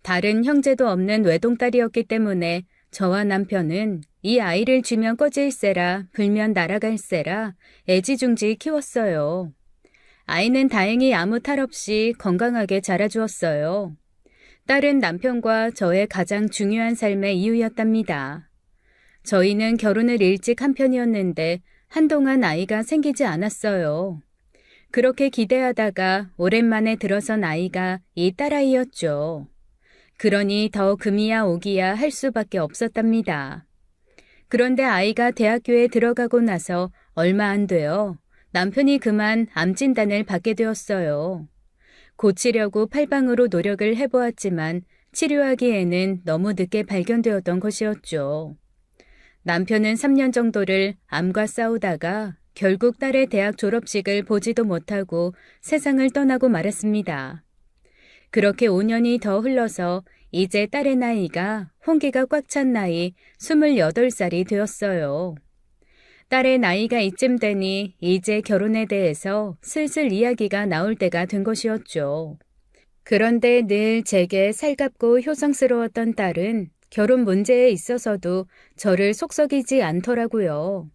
다른 형제도 없는 외동딸이었기 때문에 저와 남편은 이 아이를 쥐면 꺼질세라 불면 날아갈세라 애지중지 키웠어요. 아이는 다행히 아무 탈 없이 건강하게 자라주었어요. 딸은 남편과 저의 가장 중요한 삶의 이유였답니다. 저희는 결혼을 일찍 한 편이었는데 한동안 아이가 생기지 않았어요. 그렇게 기대하다가 오랜만에 들어선 아이가 이 딸아이였죠. 그러니 더 금이야 오기야 할 수밖에 없었답니다. 그런데 아이가 대학교에 들어가고 나서 얼마 안 되어 남편이 그만 암 진단을 받게 되었어요. 고치려고 팔방으로 노력을 해보았지만 치료하기에는 너무 늦게 발견되었던 것이었죠. 남편은 3년 정도를 암과 싸우다가 결국 딸의 대학 졸업식을 보지도 못하고 세상을 떠나고 말았습니다. 그렇게 5년이 더 흘러서 이제 딸의 나이가 홍기가 꽉 찬 나이 28살이 되었어요. 딸의 나이가 이쯤 되니 이제 결혼에 대해서 슬슬 이야기가 나올 때가 된 것이었죠. 그런데 늘 제게 살갑고 효성스러웠던 딸은 결혼 문제에 있어서도 저를 속썩이지 않더라고요.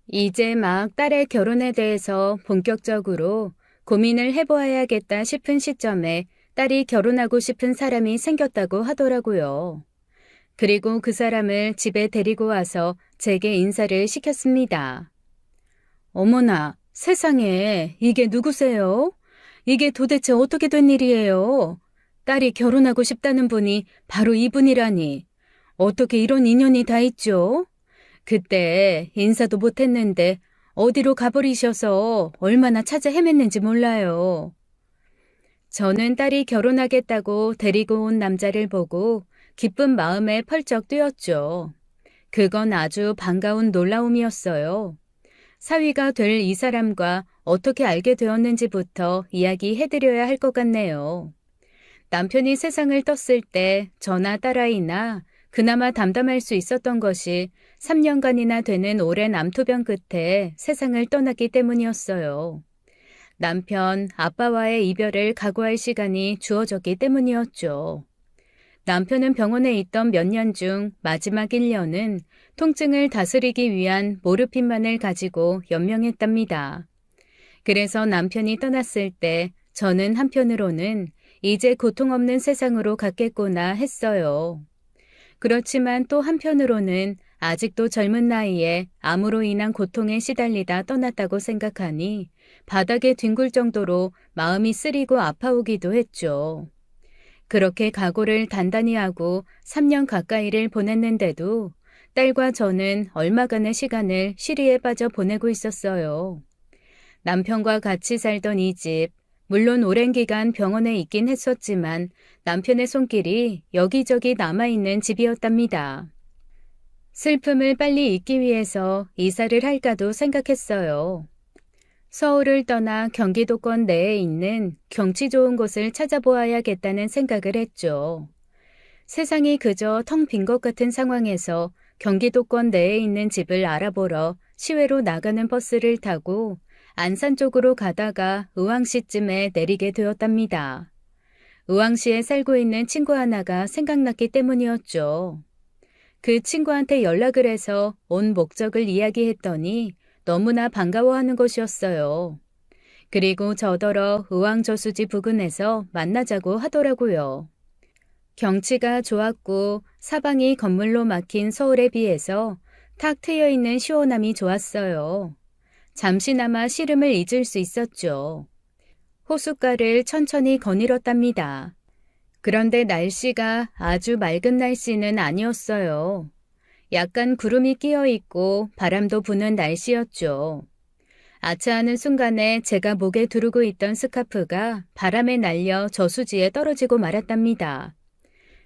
이제 막 딸의 결혼에 대해서 본격적으로 고민을 해보아야겠다 싶은 시점에 딸이 결혼하고 싶은 사람이 생겼다고 하더라고요. 그리고 그 사람을 집에 데리고 와서 제게 인사를 시켰습니다. 어머나, 세상에, 이게 누구세요? 이게 도대체 어떻게 된 일이에요? 딸이 결혼하고 싶다는 분이 바로 이분이라니. 어떻게 이런 인연이 다 있죠? 그때 인사도 못했는데 어디로 가버리셔서 얼마나 찾아 헤맸는지 몰라요. 저는 딸이 결혼하겠다고 데리고 온 남자를 보고 기쁜 마음에 펄쩍 뛰었죠. 그건 아주 반가운 놀라움이었어요. 사위가 될 이 사람과 어떻게 알게 되었는지부터 이야기해드려야 할 것 같네요. 남편이 세상을 떴을 때 저나 딸아이나 그나마 담담할 수 있었던 것이 3년간이나 되는 오랜 암투병 끝에 세상을 떠났기 때문이었어요. 남편, 아빠와의 이별을 각오할 시간이 주어졌기 때문이었죠. 남편은 병원에 있던 몇 년 중 마지막 1년은 통증을 다스리기 위한 모르핀만을 가지고 연명했답니다. 그래서 남편이 떠났을 때 저는 한편으로는 이제 고통 없는 세상으로 갔겠구나 했어요. 그렇지만 또 한편으로는 아직도 젊은 나이에 암으로 인한 고통에 시달리다 떠났다고 생각하니 바닥에 뒹굴 정도로 마음이 쓰리고 아파오기도 했죠. 그렇게 각오를 단단히 하고 3년 가까이를 보냈는데도 딸과 저는 얼마간의 시간을 시리에 빠져 보내고 있었어요. 남편과 같이 살던 이 집, 물론 오랜 기간 병원에 있긴 했었지만 남편의 손길이 여기저기 남아있는 집이었답니다. 슬픔을 빨리 잊기 위해서 이사를 할까도 생각했어요. 서울을 떠나 경기도권 내에 있는 경치 좋은 곳을 찾아보아야겠다는 생각을 했죠. 세상이 그저 텅 빈 것 같은 상황에서 경기도권 내에 있는 집을 알아보러 시외로 나가는 버스를 타고 안산 쪽으로 가다가 의왕시쯤에 내리게 되었답니다. 의왕시에 살고 있는 친구 하나가 생각났기 때문이었죠. 그 친구한테 연락을 해서 온 목적을 이야기했더니 너무나 반가워하는 것이었어요. 그리고 저더러 의왕저수지 부근에서 만나자고 하더라고요. 경치가 좋았고 사방이 건물로 막힌 서울에 비해서 탁 트여있는 시원함이 좋았어요. 잠시나마 시름을 잊을 수 있었죠. 호숫가를 천천히 거닐었답니다. 그런데 날씨가 아주 맑은 날씨는 아니었어요. 약간 구름이 끼어 있고 바람도 부는 날씨였죠. 아차하는 순간에 제가 목에 두르고 있던 스카프가 바람에 날려 저수지에 떨어지고 말았답니다.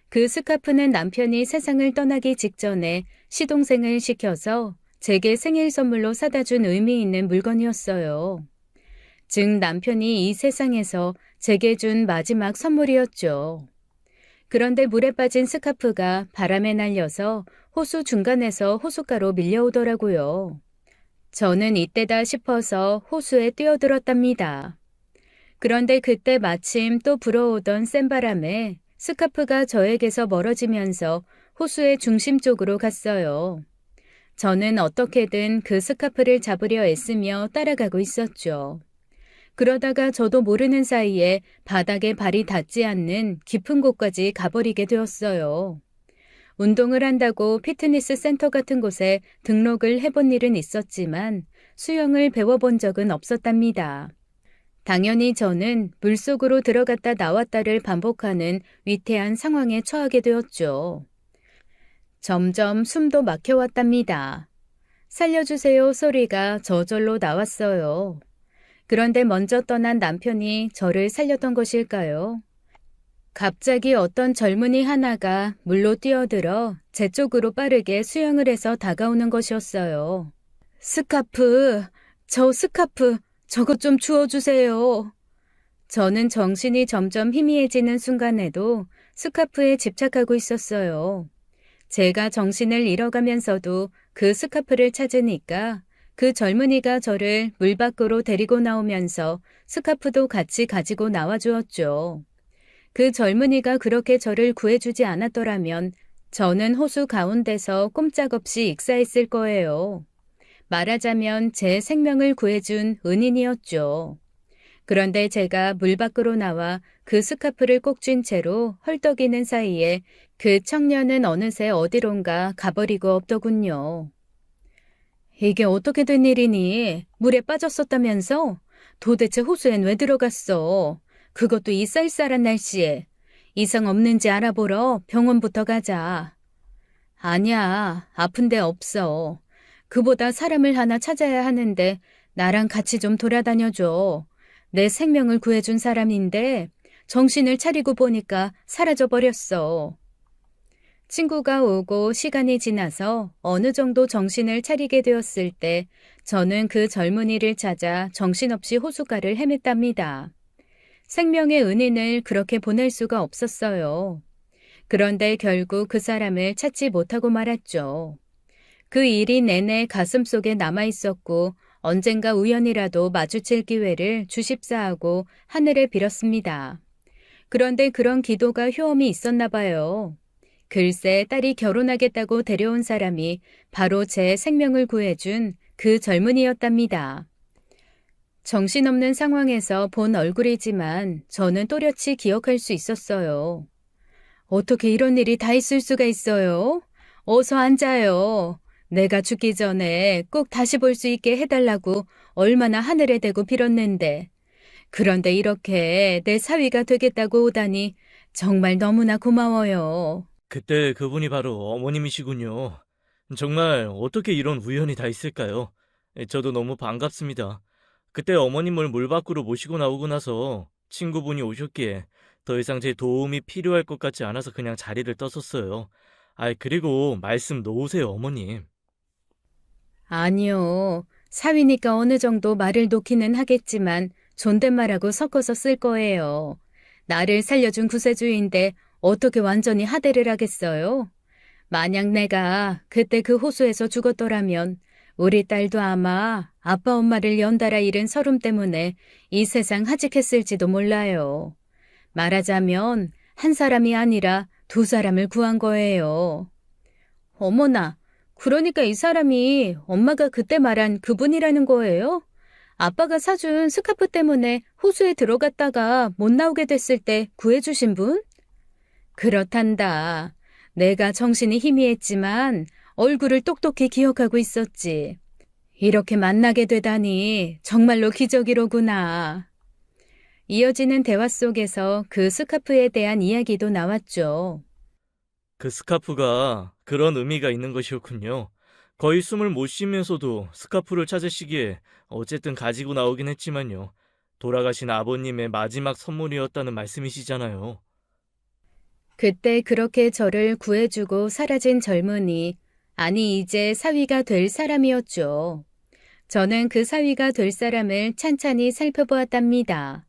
그 스카프는 남편이 세상을 떠나기 직전에 시동생을 시켜서 제게 생일 선물로 사다 준 의미 있는 물건이었어요. 즉 남편이 이 세상에서 제게 준 마지막 선물이었죠. 그런데 물에 빠진 스카프가 바람에 날려서 호수 중간에서 호숫가로 밀려오더라고요. 저는 이때다 싶어서 호수에 뛰어들었답니다. 그런데 그때 마침 또 불어오던 센 바람에 스카프가 저에게서 멀어지면서 호수의 중심 쪽으로 갔어요. 저는 어떻게든 그 스카프를 잡으려 애쓰며 따라가고 있었죠. 그러다가 저도 모르는 사이에 바닥에 발이 닿지 않는 깊은 곳까지 가버리게 되었어요. 운동을 한다고 피트니스 센터 같은 곳에 등록을 해본 일은 있었지만 수영을 배워본 적은 없었답니다. 당연히 저는 물속으로 들어갔다 나왔다를 반복하는 위태한 상황에 처하게 되었죠. 점점 숨도 막혀왔답니다. 살려주세요 소리가 저절로 나왔어요. 그런데 먼저 떠난 남편이 저를 살렸던 것일까요? 갑자기 어떤 젊은이 하나가 물로 뛰어들어 제 쪽으로 빠르게 수영을 해서 다가오는 것이었어요. 스카프, 저 스카프, 저것 좀 주워주세요. 저는 정신이 점점 희미해지는 순간에도 스카프에 집착하고 있었어요. 제가 정신을 잃어가면서도 그 스카프를 찾으니까 그 젊은이가 저를 물 밖으로 데리고 나오면서 스카프도 같이 가지고 나와주었죠. 그 젊은이가 그렇게 저를 구해주지 않았더라면 저는 호수 가운데서 꼼짝없이 익사했을 거예요. 말하자면 제 생명을 구해준 은인이었죠. 그런데 제가 물 밖으로 나와 그 스카프를 꼭 쥔 채로 헐떡이는 사이에 그 청년은 어느새 어디론가 가버리고 없더군요. 이게 어떻게 된 일이니? 물에 빠졌었다면서? 도대체 호수엔 왜 들어갔어? 그것도 이 쌀쌀한 날씨에. 이상 없는지 알아보러 병원부터 가자. 아니야, 아픈 데 없어. 그보다 사람을 하나 찾아야 하는데 나랑 같이 좀 돌아다녀줘. 내 생명을 구해준 사람인데 정신을 차리고 보니까 사라져버렸어. 친구가 오고 시간이 지나서 어느 정도 정신을 차리게 되었을 때 저는 그 젊은이를 찾아 정신없이 호숫가를 헤맸답니다. 생명의 은인을 그렇게 보낼 수가 없었어요. 그런데 결국 그 사람을 찾지 못하고 말았죠. 그 일이 내내 가슴속에 남아있었고 언젠가 우연이라도 마주칠 기회를 주십사하고 하늘에 빌었습니다. 그런데 그런 기도가 효험이 있었나 봐요. 글쎄 딸이 결혼하겠다고 데려온 사람이 바로 제 생명을 구해준 그 젊은이였답니다. 정신없는 상황에서 본 얼굴이지만 저는 또렷이 기억할 수 있었어요. 어떻게 이런 일이 다 있을 수가 있어요? 어서 앉아요. 내가 죽기 전에 꼭 다시 볼 수 있게 해달라고 얼마나 하늘에 대고 빌었는데. 그런데 이렇게 내 사위가 되겠다고 오다니 정말 너무나 고마워요. 그때 그분이 바로 어머님이시군요. 정말 어떻게 이런 우연이 다 있을까요? 저도 너무 반갑습니다. 그때 어머님을 물 밖으로 모시고 나오고 나서 친구분이 오셨기에 더 이상 제 도움이 필요할 것 같지 않아서 그냥 자리를 떴었어요. 그리고 말씀 놓으세요, 어머님. 아니요. 사위니까 어느 정도 말을 놓기는 하겠지만 존댓말하고 섞어서 쓸 거예요. 나를 살려준 구세주인데 어떻게 완전히 하대를 하겠어요? 만약 내가 그때 그 호수에서 죽었더라면 우리 딸도 아마 아빠 엄마를 연달아 잃은 서름 때문에 이 세상 하직했을지도 몰라요. 말하자면 한 사람이 아니라 두 사람을 구한 거예요. 어머나, 그러니까 이 사람이 엄마가 그때 말한 그분이라는 거예요? 아빠가 사준 스카프 때문에 호수에 들어갔다가 못 나오게 됐을 때 구해주신 분? 그렇단다. 내가 정신이 희미했지만 얼굴을 똑똑히 기억하고 있었지. 이렇게 만나게 되다니 정말로 기적이로구나. 이어지는 대화 속에서 그 스카프에 대한 이야기도 나왔죠. 그 스카프가 그런 의미가 있는 것이었군요. 거의 숨을 못 쉬면서도 스카프를 찾으시기에 어쨌든 가지고 나오긴 했지만요. 돌아가신 아버님의 마지막 선물이었다는 말씀이시잖아요. 그때 그렇게 저를 구해주고 사라진 젊은이, 아니 이제 사위가 될 사람이었죠. 저는 그 사위가 될 사람을 찬찬히 살펴보았답니다.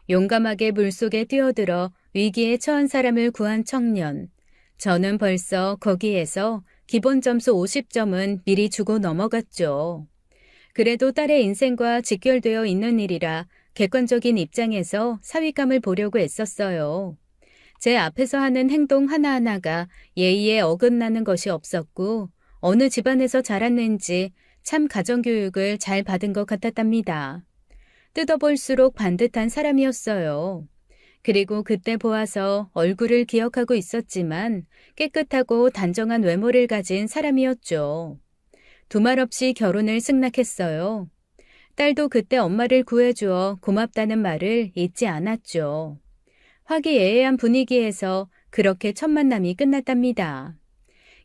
용감하게 물속에 뛰어들어 위기에 처한 사람을 구한 청년. 저는 벌써 거기에서 기본 점수 50점은 미리 주고 넘어갔죠. 그래도 딸의 인생과 직결되어 있는 일이라 객관적인 입장에서 사위감을 보려고 애썼어요. 제 앞에서 하는 행동 하나하나가 예의에 어긋나는 것이 없었고 어느 집안에서 자랐는지 참 가정교육을 잘 받은 것 같았답니다. 뜯어볼수록 반듯한 사람이었어요. 그리고 그때 보아서 얼굴을 기억하고 있었지만 깨끗하고 단정한 외모를 가진 사람이었죠. 두말 없이 결혼을 승낙했어요. 딸도 그때 엄마를 구해주어 고맙다는 말을 잊지 않았죠. 화기애애한 분위기에서 그렇게 첫 만남이 끝났답니다.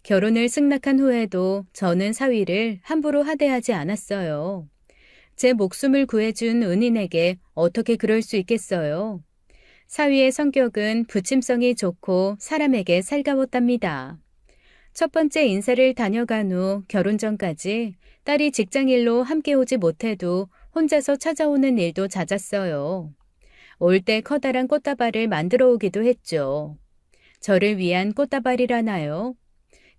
결혼을 승낙한 후에도 저는 사위를 함부로 하대하지 않았어요. 제 목숨을 구해준 은인에게 어떻게 그럴 수 있겠어요? 사위의 성격은 부침성이 좋고 사람에게 살가웠답니다. 첫 번째 인사를 다녀간 후 결혼 전까지 딸이 직장일로 함께 오지 못해도 혼자서 찾아오는 일도 잦았어요. 올 때 커다란 꽃다발을 만들어 오기도 했죠. 저를 위한 꽃다발이라나요?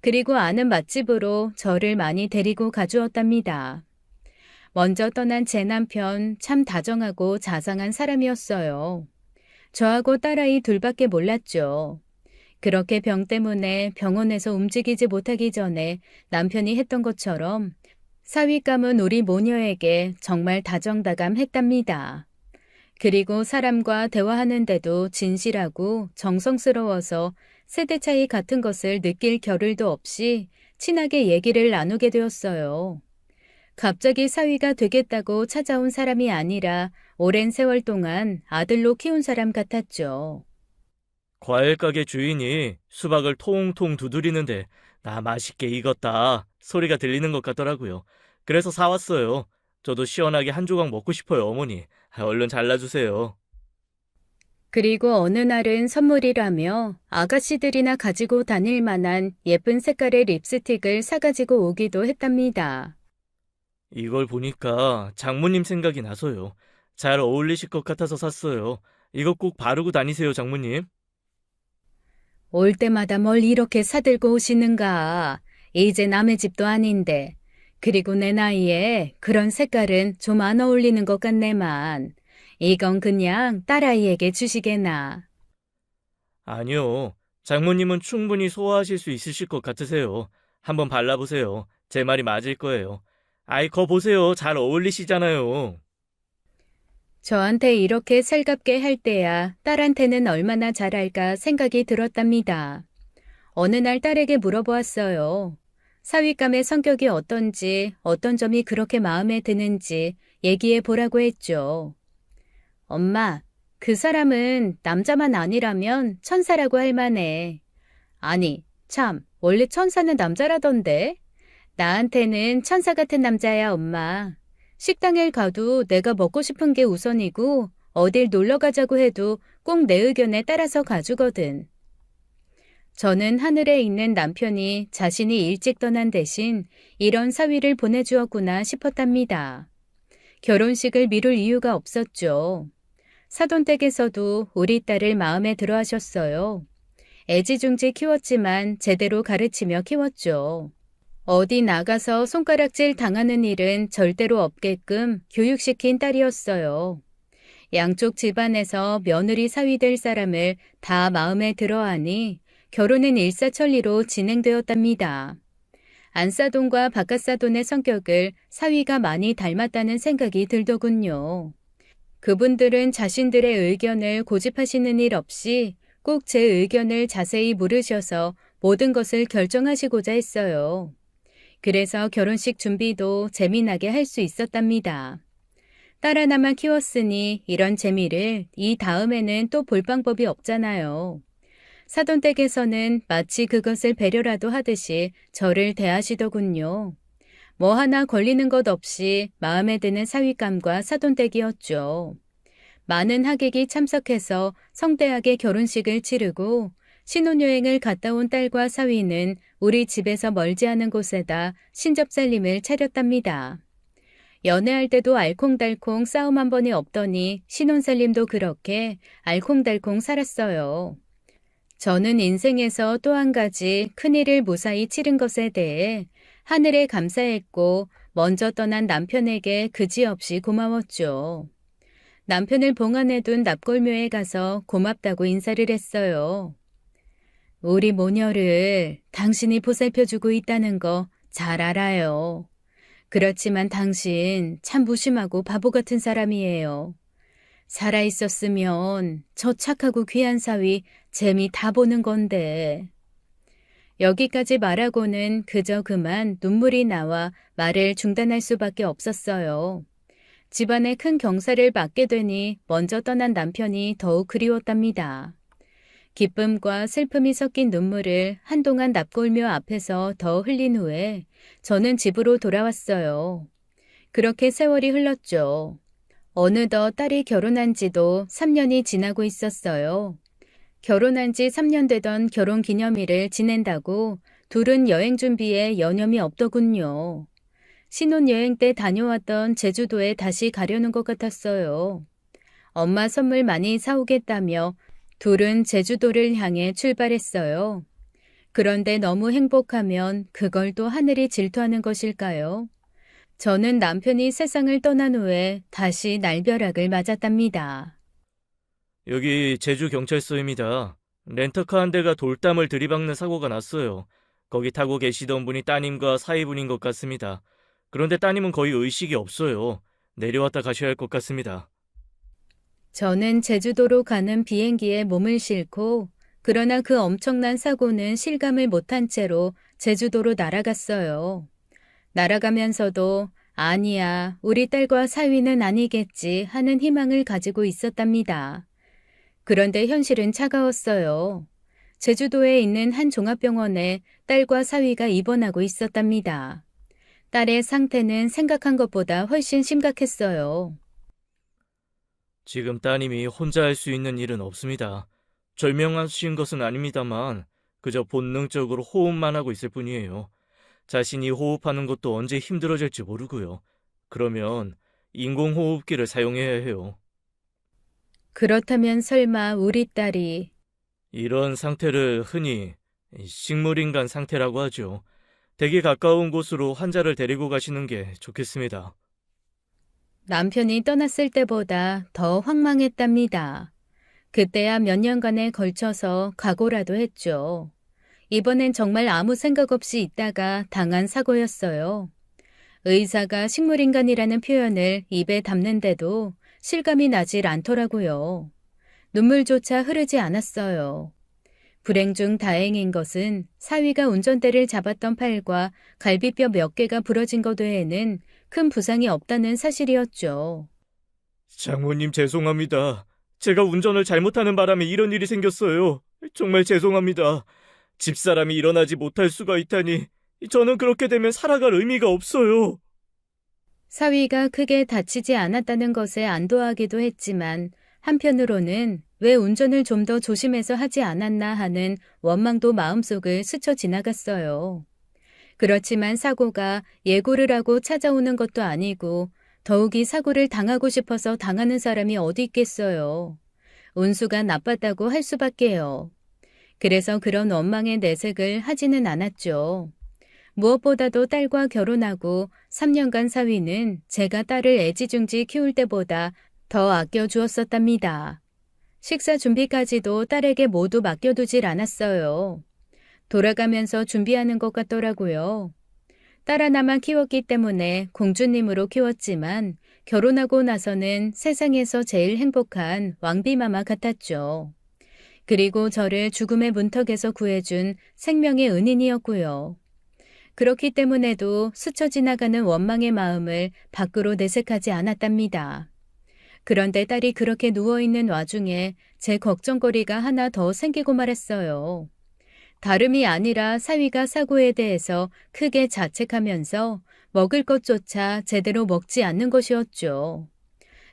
그리고 아는 맛집으로 저를 많이 데리고 가주었답니다. 먼저 떠난 제 남편 참 다정하고 자상한 사람이었어요. 저하고 딸아이 둘밖에 몰랐죠. 그렇게 병 때문에 병원에서 움직이지 못하기 전에 남편이 했던 것처럼 사위감은 우리 모녀에게 정말 다정다감했답니다. 그리고 사람과 대화하는데도 진실하고 정성스러워서 세대 차이 같은 것을 느낄 겨를도 없이 친하게 얘기를 나누게 되었어요. 갑자기 사위가 되겠다고 찾아온 사람이 아니라 오랜 세월 동안 아들로 키운 사람 같았죠. 과일 가게 주인이 수박을 통통 두드리는데 나 맛있게 익었다 소리가 들리는 것 같더라고요. 그래서 사왔어요. 저도 시원하게 한 조각 먹고 싶어요, 어머니. 얼른 잘라주세요. 그리고 어느 날은 선물이라며 아가씨들이나 가지고 다닐 만한 예쁜 색깔의 립스틱을 사가지고 오기도 했답니다. 이걸 보니까 장모님 생각이 나서요. 잘 어울리실 것 같아서 샀어요. 이거 꼭 바르고 다니세요, 장모님. 올 때마다 뭘 이렇게 사들고 오시는가. 이제 남의 집도 아닌데. 그리고 내 나이에 그런 색깔은 좀 안 어울리는 것 같네만. 이건 그냥 딸아이에게 주시게나. 아니요. 장모님은 충분히 소화하실 수 있으실 것 같으세요. 한번 발라보세요. 제 말이 맞을 거예요. 아이, 거 보세요. 잘 어울리시잖아요. 저한테 이렇게 살갑게 할 때야 딸한테는 얼마나 잘할까 생각이 들었답니다. 어느 날 딸에게 물어보았어요. 사윗감의 성격이 어떤지, 어떤 점이 그렇게 마음에 드는지 얘기해 보라고 했죠. 엄마, 그 사람은 남자만 아니라면 천사라고 할 만해. 아니, 참, 원래 천사는 남자라던데? 나한테는 천사 같은 남자야, 엄마. 식당에 가도 내가 먹고 싶은 게 우선이고, 어딜 놀러 가자고 해도 꼭 내 의견에 따라서 가주거든. 저는 하늘에 있는 남편이 자신이 일찍 떠난 대신 이런 사위를 보내주었구나 싶었답니다. 결혼식을 미룰 이유가 없었죠. 사돈댁에서도 우리 딸을 마음에 들어 하셨어요. 애지중지 키웠지만 제대로 가르치며 키웠죠. 어디 나가서 손가락질 당하는 일은 절대로 없게끔 교육시킨 딸이었어요. 양쪽 집안에서 며느리 사위 될 사람을 다 마음에 들어하니 결혼은 일사천리로 진행되었답니다. 안사돈과 바깥사돈의 성격을 사위가 많이 닮았다는 생각이 들더군요. 그분들은 자신들의 의견을 고집하시는 일 없이 꼭 제 의견을 자세히 물으셔서 모든 것을 결정하시고자 했어요. 그래서 결혼식 준비도 재미나게 할 수 있었답니다. 딸 하나만 키웠으니 이런 재미를 이 다음에는 또 볼 방법이 없잖아요. 사돈댁에서는 마치 그것을 배려라도 하듯이 저를 대하시더군요. 뭐 하나 걸리는 것 없이 마음에 드는 사윗감과 사돈댁이었죠. 많은 하객이 참석해서 성대하게 결혼식을 치르고 신혼여행을 갔다 온 딸과 사위는 우리 집에서 멀지 않은 곳에다 신접살림을 차렸답니다. 연애할 때도 알콩달콩 싸움 한 번이 없더니 신혼살림도 그렇게 알콩달콩 살았어요. 저는 인생에서 또 한 가지 큰일을 무사히 치른 것에 대해 하늘에 감사했고 먼저 떠난 남편에게 그지없이 고마웠죠. 남편을 봉안해둔 납골묘에 가서 고맙다고 인사를 했어요. 우리 모녀를 당신이 보살펴주고 있다는 거 잘 알아요. 그렇지만 당신 참 무심하고 바보 같은 사람이에요. 살아있었으면 저 착하고 귀한 사위 재미 다 보는 건데. 여기까지 말하고는 그저 그만 눈물이 나와 말을 중단할 수밖에 없었어요. 집안에 큰 경사를 맞게 되니 먼저 떠난 남편이 더욱 그리웠답니다. 기쁨과 슬픔이 섞인 눈물을 한동안 납골묘 앞에서 더 흘린 후에 저는 집으로 돌아왔어요. 그렇게 세월이 흘렀죠. 어느덧 딸이 결혼한 지도 3년이 지나고 있었어요. 결혼한 지 3년 되던 결혼 기념일을 지낸다고 둘은 여행 준비에 여념이 없더군요. 신혼여행 때 다녀왔던 제주도에 다시 가려는 것 같았어요. 엄마 선물 많이 사오겠다며 둘은 제주도를 향해 출발했어요. 그런데 너무 행복하면 그걸 또 하늘이 질투하는 것일까요? 저는 남편이 세상을 떠난 후에 다시 날벼락을 맞았답니다. 여기 제주경찰서입니다. 렌터카 한 대가 돌담을 들이박는 사고가 났어요. 거기 타고 계시던 분이 따님과 사위분인 것 같습니다. 그런데 따님은 거의 의식이 없어요. 내려왔다 가셔야 할 것 같습니다. 저는 제주도로 가는 비행기에 몸을 싣고 그러나 그 엄청난 사고는 실감을 못한 채로 제주도로 날아갔어요. 날아가면서도 아니야, 우리 딸과 사위는 아니겠지 하는 희망을 가지고 있었답니다. 그런데 현실은 차가웠어요. 제주도에 있는 한 종합병원에 딸과 사위가 입원하고 있었답니다. 딸의 상태는 생각한 것보다 훨씬 심각했어요. 지금 따님이 혼자 할 수 있는 일은 없습니다. 절명하신 것은 아닙니다만 그저 본능적으로 호흡만 하고 있을 뿐이에요. 자신이 호흡하는 것도 언제 힘들어질지 모르고요. 그러면 인공호흡기를 사용해야 해요. 그렇다면 설마 우리 딸이 이런 상태를 흔히 식물인간 상태라고 하죠. 댁에 가까운 곳으로 환자를 데리고 가시는 게 좋겠습니다. 남편이 떠났을 때보다 더 황망했답니다. 그때야 몇 년간에 걸쳐서 각오라도 했죠. 이번엔 정말 아무 생각 없이 있다가 당한 사고였어요. 의사가 식물인간이라는 표현을 입에 담는데도 실감이 나질 않더라고요. 눈물조차 흐르지 않았어요. 불행 중 다행인 것은 사위가 운전대를 잡았던 팔과 갈비뼈 몇 개가 부러진 것 외에는 큰 부상이 없다는 사실이었죠. 장모님 죄송합니다. 제가 운전을 잘못하는 바람에 이런 일이 생겼어요. 정말 죄송합니다. 집사람이 일어나지 못할 수가 있다니 저는 그렇게 되면 살아갈 의미가 없어요. 사위가 크게 다치지 않았다는 것에 안도하기도 했지만 한편으로는 왜 운전을 좀 더 조심해서 하지 않았나 하는 원망도 마음속을 스쳐 지나갔어요. 그렇지만 사고가 예고를 하고 찾아오는 것도 아니고 더욱이 사고를 당하고 싶어서 당하는 사람이 어디 있겠어요. 운수가 나빴다고 할 수밖에요. 그래서 그런 원망의 내색을 하지는 않았죠. 무엇보다도 딸과 결혼하고 3년간 사위는 제가 딸을 애지중지 키울 때보다 더 아껴주었었답니다. 식사 준비까지도 딸에게 모두 맡겨두질 않았어요. 돌아가면서 준비하는 것 같더라고요. 딸 하나만 키웠기 때문에 공주님으로 키웠지만 결혼하고 나서는 세상에서 제일 행복한 왕비마마 같았죠. 그리고 저를 죽음의 문턱에서 구해준 생명의 은인이었고요. 그렇기 때문에도 스쳐 지나가는 원망의 마음을 밖으로 내색하지 않았답니다. 그런데 딸이 그렇게 누워있는 와중에 제 걱정거리가 하나 더 생기고 말았어요. 다름이 아니라 사위가 사고에 대해서 크게 자책하면서 먹을 것조차 제대로 먹지 않는 것이었죠.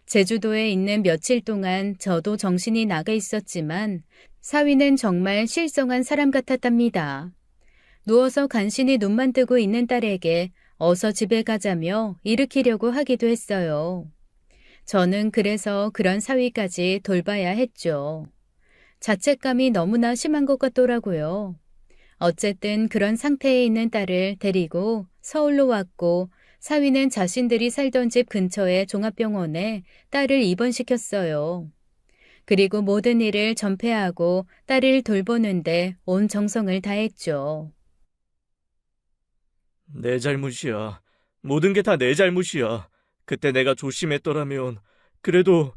제주도에 있는 며칠 동안 저도 정신이 나가 있었지만 사위는 정말 실성한 사람 같았답니다. 누워서 간신히 눈만 뜨고 있는 딸에게 어서 집에 가자며 일으키려고 하기도 했어요. 저는 그래서 그런 사위까지 돌봐야 했죠. 자책감이 너무나 심한 것 같더라고요. 어쨌든 그런 상태에 있는 딸을 데리고 서울로 왔고 사위는 자신들이 살던 집 근처의 종합병원에 딸을 입원시켰어요. 그리고 모든 일을 전폐하고 딸을 돌보는데 온 정성을 다했죠. 내 잘못이야. 모든 게 다 내 잘못이야. 그때 내가 조심했더라면, 그래도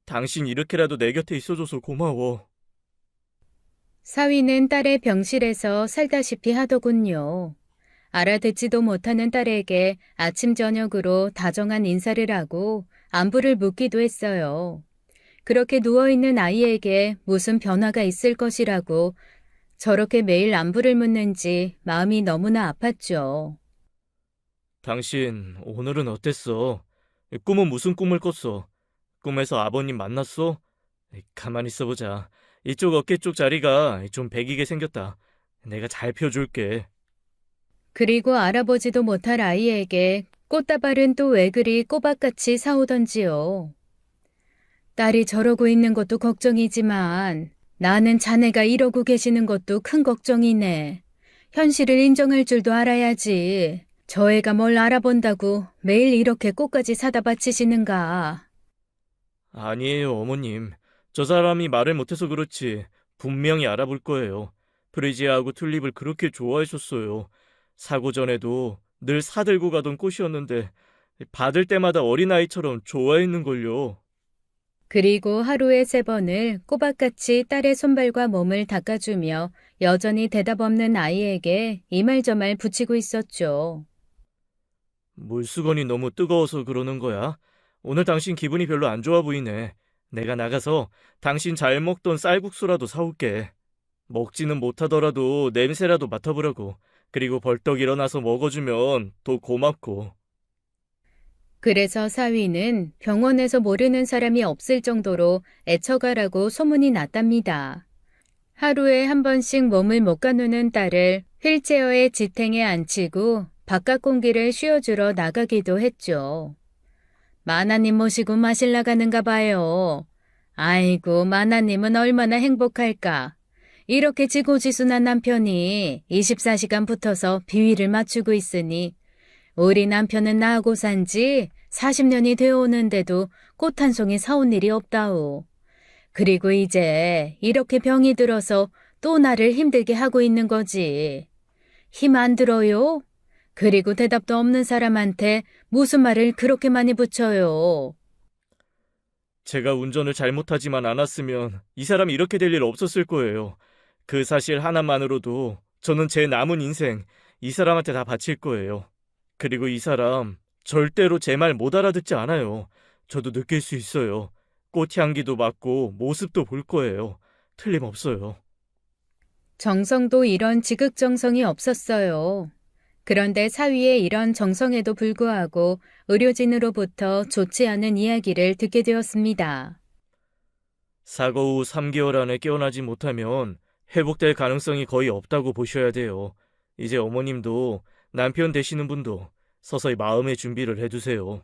당신 이렇게라도 내 곁에 있어줘서 고마워. 사위는 딸의 병실에서 살다시피 하더군요. 알아듣지도 못하는 딸에게 아침 저녁으로 다정한 인사를 하고 안부를 묻기도 했어요. 그렇게 누워있는 아이에게 무슨 변화가 있을 것이라고 저렇게 매일 안부를 묻는지 마음이 너무나 아팠죠. 당신, 오늘은 어땠어? 꿈은 무슨 꿈을 꿨어? 꿈에서 아버님 만났어? 가만히 있어보자. 이쪽 어깨 쪽 자리가 좀 베기게 생겼다. 내가 잘 펴줄게. 그리고 알아보지도 못할 아이에게 꽃다발은 또 왜 그리 꼬박같이 사오던지요. 딸이 저러고 있는 것도 걱정이지만 나는 자네가 이러고 계시는 것도 큰 걱정이네. 현실을 인정할 줄도 알아야지. 저 애가 뭘 알아본다고 매일 이렇게 꽃까지 사다 바치시는가. 아니에요, 어머님. 저 사람이 말을 못해서 그렇지. 분명히 알아볼 거예요. 프리지아하고 튤립을 그렇게 좋아하셨어요. 사고 전에도 늘 사들고 가던 꽃이었는데 받을 때마다 어린아이처럼 좋아했는걸요. 그리고 하루에 3번을 꼬박같이 딸의 손발과 몸을 닦아주며 여전히 대답 없는 아이에게 이말저말 붙이고 있었죠. 물수건이 너무 뜨거워서 그러는 거야? 오늘 당신 기분이 별로 안 좋아 보이네. 내가 나가서 당신 잘 먹던 쌀국수라도 사올게. 먹지는 못하더라도 냄새라도 맡아보라고. 그리고 벌떡 일어나서 먹어주면 더 고맙고. 그래서 사위는 병원에서 모르는 사람이 없을 정도로 애처가라고 소문이 났답니다. 하루에 한 번씩 몸을 못 가누는 딸을 휠체어에 지탱해 앉히고 바깥 공기를 쉬어주러 나가기도 했죠. 마나님 모시고 마실 나가는가 봐요. 아이고, 마나님은 얼마나 행복할까. 이렇게 지고지순한 남편이 24시간 붙어서 비위를 맞추고 있으니 우리 남편은 나하고 산 지 40년이 되어오는데도 꽃 한 송이 사온 일이 없다오. 그리고 이제 이렇게 병이 들어서 또 나를 힘들게 하고 있는 거지. 힘 안 들어요? 그리고 대답도 없는 사람한테 무슨 말을 그렇게 많이 붙여요. 제가 운전을 잘못하지만 않았으면 이 사람이 이렇게 될 일 없었을 거예요. 그 사실 하나만으로도 저는 제 남은 인생 이 사람한테 다 바칠 거예요. 그리고 이 사람 절대로 제 말 못 알아듣지 않아요. 저도 느낄 수 있어요. 꽃향기도 맡고 모습도 볼 거예요. 틀림없어요. 정성도 이런 지극정성이 없었어요. 그런데 사위의 이런 정성에도 불구하고 의료진으로부터 좋지 않은 이야기를 듣게 되었습니다. 사고 후 3개월 안에 깨어나지 못하면 회복될 가능성이 거의 없다고 보셔야 돼요. 이제 어머님도 남편 되시는 분도 서서히 마음의 준비를 해두세요.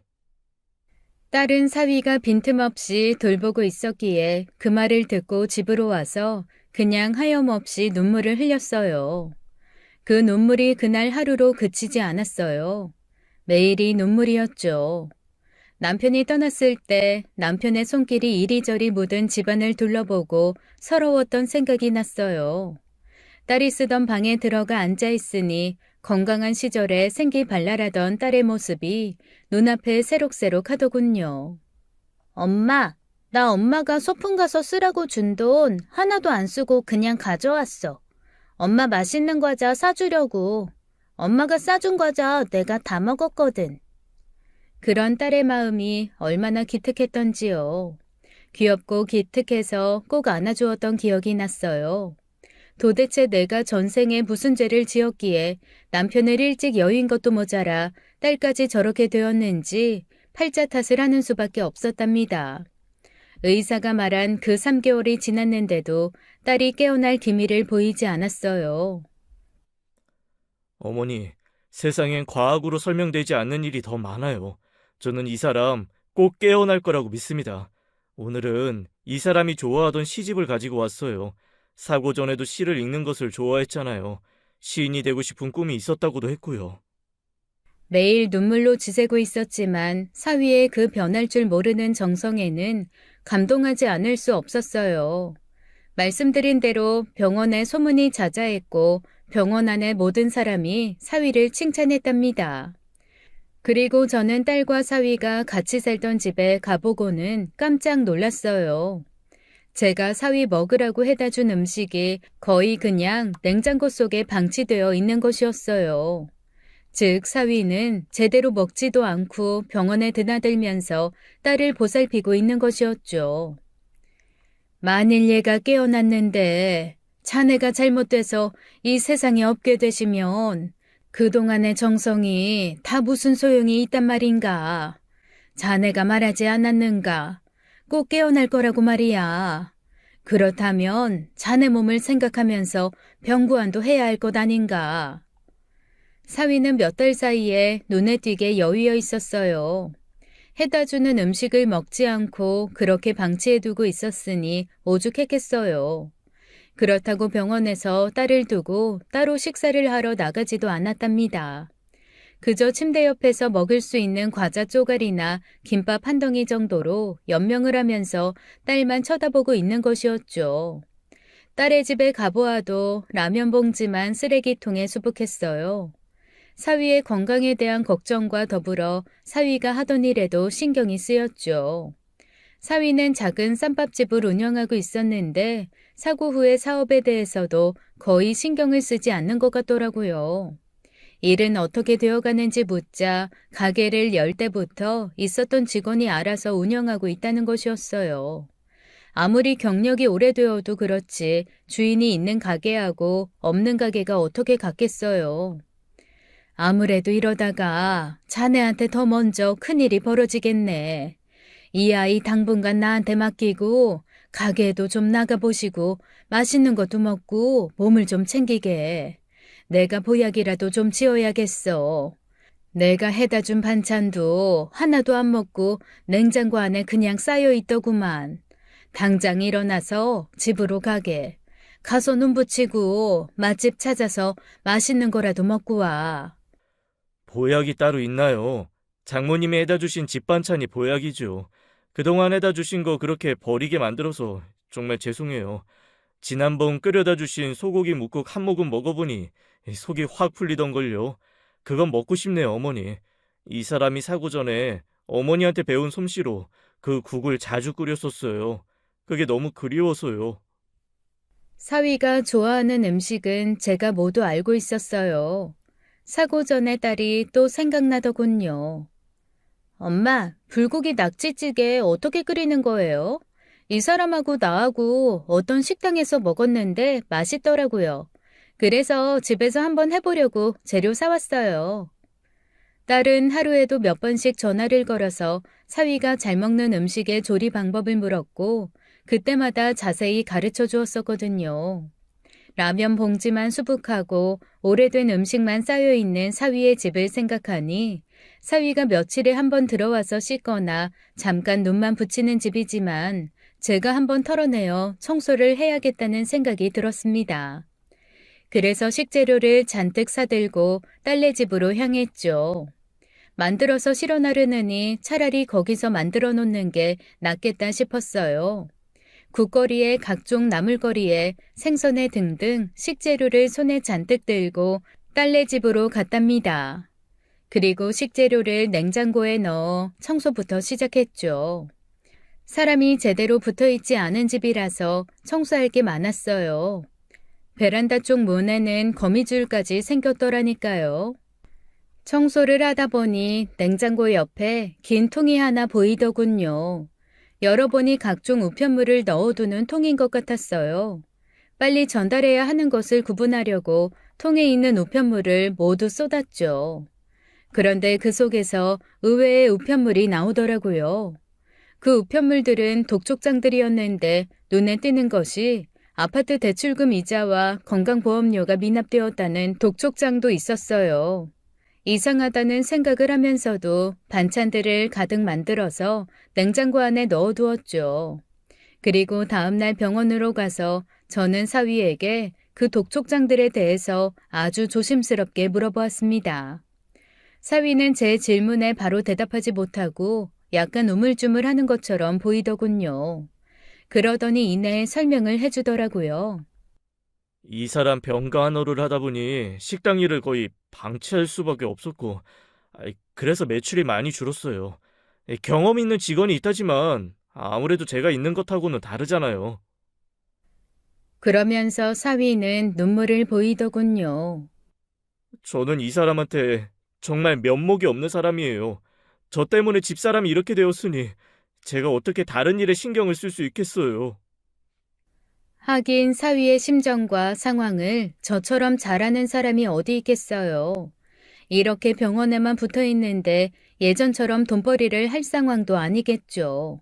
딸은 사위가 빈틈없이 돌보고 있었기에 그 말을 듣고 집으로 와서 그냥 하염없이 눈물을 흘렸어요. 그 눈물이 그날 하루로 그치지 않았어요. 매일이 눈물이었죠. 남편이 떠났을 때 남편의 손길이 이리저리 묻은 집안을 둘러보고 서러웠던 생각이 났어요. 딸이 쓰던 방에 들어가 앉아 있으니 건강한 시절에 생기발랄하던 딸의 모습이 눈앞에 새록새록 하더군요. 엄마, 나 엄마가 소풍 가서 쓰라고 준 돈 하나도 안 쓰고 그냥 가져왔어. 엄마 맛있는 과자 사주려고. 엄마가 싸준 과자 내가 다 먹었거든. 그런 딸의 마음이 얼마나 기특했던지요. 귀엽고 기특해서 꼭 안아주었던 기억이 났어요. 도대체 내가 전생에 무슨 죄를 지었기에 남편을 일찍 여인 것도 모자라 딸까지 저렇게 되었는지 팔자 탓을 하는 수밖에 없었답니다. 의사가 말한 그 3개월이 지났는데도 딸이 깨어날 기미를 보이지 않았어요. 어머니, 세상엔 과학으로 설명되지 않는 일이 더 많아요. 저는 이 사람 꼭 깨어날 거라고 믿습니다. 오늘은 이 사람이 좋아하던 시집을 가지고 왔어요. 사고 전에도 시를 읽는 것을 좋아했잖아요. 시인이 되고 싶은 꿈이 있었다고도 했고요. 매일 눈물로 지새고 있었지만 사위의 그 변할 줄 모르는 정성에는 감동하지 않을 수 없었어요. 말씀드린 대로 병원에 소문이 자자했고 병원 안의 모든 사람이 사위를 칭찬했답니다. 그리고 저는 딸과 사위가 같이 살던 집에 가보고는 깜짝 놀랐어요. 제가 사위 먹으라고 해다 준 음식이 거의 그냥 냉장고 속에 방치되어 있는 것이었어요. 즉 사위는 제대로 먹지도 않고 병원에 드나들면서 딸을 보살피고 있는 것이었죠. 만일 얘가 깨어났는데 자네가 잘못돼서 이 세상에 없게 되시면 그동안의 정성이 다 무슨 소용이 있단 말인가. 자네가 말하지 않았는가. 꼭 깨어날 거라고 말이야. 그렇다면 자네 몸을 생각하면서 병구안도 해야 할 것 아닌가. 사위는 몇 달 사이에 눈에 띄게 여위어 있었어요. 해다 주는 음식을 먹지 않고 그렇게 방치해두고 있었으니 오죽했겠어요. 그렇다고 병원에서 딸을 두고 따로 식사를 하러 나가지도 않았답니다. 그저 침대 옆에서 먹을 수 있는 과자 쪼가리나 김밥 한 덩이 정도로 연명을 하면서 딸만 쳐다보고 있는 것이었죠. 딸의 집에 가보아도 라면 봉지만 쓰레기통에 수북했어요. 사위의 건강에 대한 걱정과 더불어 사위가 하던 일에도 신경이 쓰였죠. 사위는 작은 쌈밥집을 운영하고 있었는데 사고 후의 사업에 대해서도 거의 신경을 쓰지 않는 것 같더라고요. 일은 어떻게 되어가는지 묻자 가게를 열 때부터 있었던 직원이 알아서 운영하고 있다는 것이었어요. 아무리 경력이 오래되어도 그렇지 주인이 있는 가게하고 없는 가게가 어떻게 같겠어요. 아무래도 이러다가 자네한테 더 먼저 큰일이 벌어지겠네. 이 아이 당분간 나한테 맡기고 가게에도 좀 나가보시고 맛있는 것도 먹고 몸을 좀 챙기게. 내가 보약이라도 좀 지어야겠어. 내가 해다 준 반찬도 하나도 안 먹고 냉장고 안에 그냥 쌓여 있더구만. 당장 일어나서 집으로 가게. 가서 눈 붙이고 맛집 찾아서 맛있는 거라도 먹고 와. 보약이 따로 있나요? 장모님이 해다 주신 집 반찬이 보약이죠. 그동안 해다 주신 거 그렇게 버리게 만들어서 정말 죄송해요. 지난번 끓여다 주신 소고기 묵국 한 모금 먹어보니 속이 확 풀리던걸요. 그건 먹고 싶네요, 어머니. 이 사람이 사고 전에 어머니한테 배운 솜씨로 그 국을 자주 끓였었어요. 그게 너무 그리워서요. 사위가 좋아하는 음식은 제가 모두 알고 있었어요. 사고 전에 딸이 또 생각나더군요. 엄마, 불고기 낙지찌개 어떻게 끓이는 거예요? 이 사람하고 나하고 어떤 식당에서 먹었는데 맛있더라고요. 그래서 집에서 한번 해보려고 재료 사왔어요. 딸은 하루에도 몇 번씩 전화를 걸어서 사위가 잘 먹는 음식의 조리 방법을 물었고 그때마다 자세히 가르쳐 주었었거든요. 라면 봉지만 수북하고 오래된 음식만 쌓여있는 사위의 집을 생각하니 사위가 며칠에 한 번 들어와서 씻거나 잠깐 눈만 붙이는 집이지만 제가 한번 털어내어 청소를 해야겠다는 생각이 들었습니다. 그래서 식재료를 잔뜩 사들고 딸네 집으로 향했죠. 만들어서 실어 나르느니 차라리 거기서 만들어 놓는 게 낫겠다 싶었어요. 국거리에 각종 나물거리에 생선회 등등 식재료를 손에 잔뜩 들고 딸네 집으로 갔답니다. 그리고 식재료를 냉장고에 넣어 청소부터 시작했죠. 사람이 제대로 붙어있지 않은 집이라서 청소할 게 많았어요. 베란다 쪽 문에는 거미줄까지 생겼더라니까요. 청소를 하다 보니 냉장고 옆에 긴 통이 하나 보이더군요. 열어보니 각종 우편물을 넣어두는 통인 것 같았어요. 빨리 전달해야 하는 것을 구분하려고 통에 있는 우편물을 모두 쏟았죠. 그런데 그 속에서 의외의 우편물이 나오더라고요. 그 우편물들은 독촉장들이었는데 눈에 띄는 것이 아파트 대출금 이자와 건강보험료가 미납되었다는 독촉장도 있었어요. 이상하다는 생각을 하면서도 반찬들을 가득 만들어서 냉장고 안에 넣어두었죠. 그리고 다음날 병원으로 가서 저는 사위에게 그 독촉장들에 대해서 아주 조심스럽게 물어보았습니다. 사위는 제 질문에 바로 대답하지 못하고 약간 우물쭈물하는 것처럼 보이더군요. 그러더니 이내 설명을 해주더라고요. 이 사람 병간호를 하다 보니 식당 일을 거의 방치할 수밖에 없었고, 그래서 매출이 많이 줄었어요. 경험 있는 직원이 있다지만 아무래도 제가 있는 것하고는 다르잖아요. 그러면서 사위는 눈물을 보이더군요. 저는 이 사람한테 정말 면목이 없는 사람이에요. 저 때문에 집사람이 이렇게 되었으니 제가 어떻게 다른 일에 신경을 쓸 수 있겠어요. 하긴 사위의 심정과 상황을 저처럼 잘 아는 사람이 어디 있겠어요. 이렇게 병원에만 붙어 있는데 예전처럼 돈벌이를 할 상황도 아니겠죠.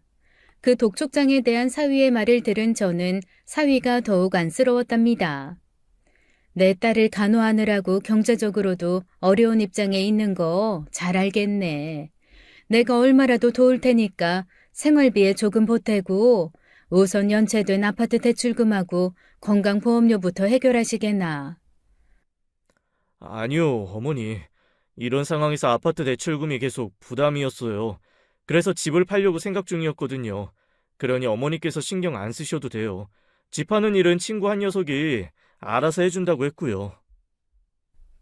그 독촉장에 대한 사위의 말을 들은 저는 사위가 더욱 안쓰러웠답니다. 내 딸을 간호하느라고 경제적으로도 어려운 입장에 있는 거 잘 알겠네. 내가 얼마라도 도울 테니까 생활비에 조금 보태고 우선 연체된 아파트 대출금하고 건강보험료부터 해결하시게나. 아니요, 어머니. 이런 상황에서 아파트 대출금이 계속 부담이었어요. 그래서 집을 팔려고 생각 중이었거든요. 그러니 어머니께서 신경 안 쓰셔도 돼요. 집 파는 일은 친구 한 녀석이 알아서 해준다고 했고요.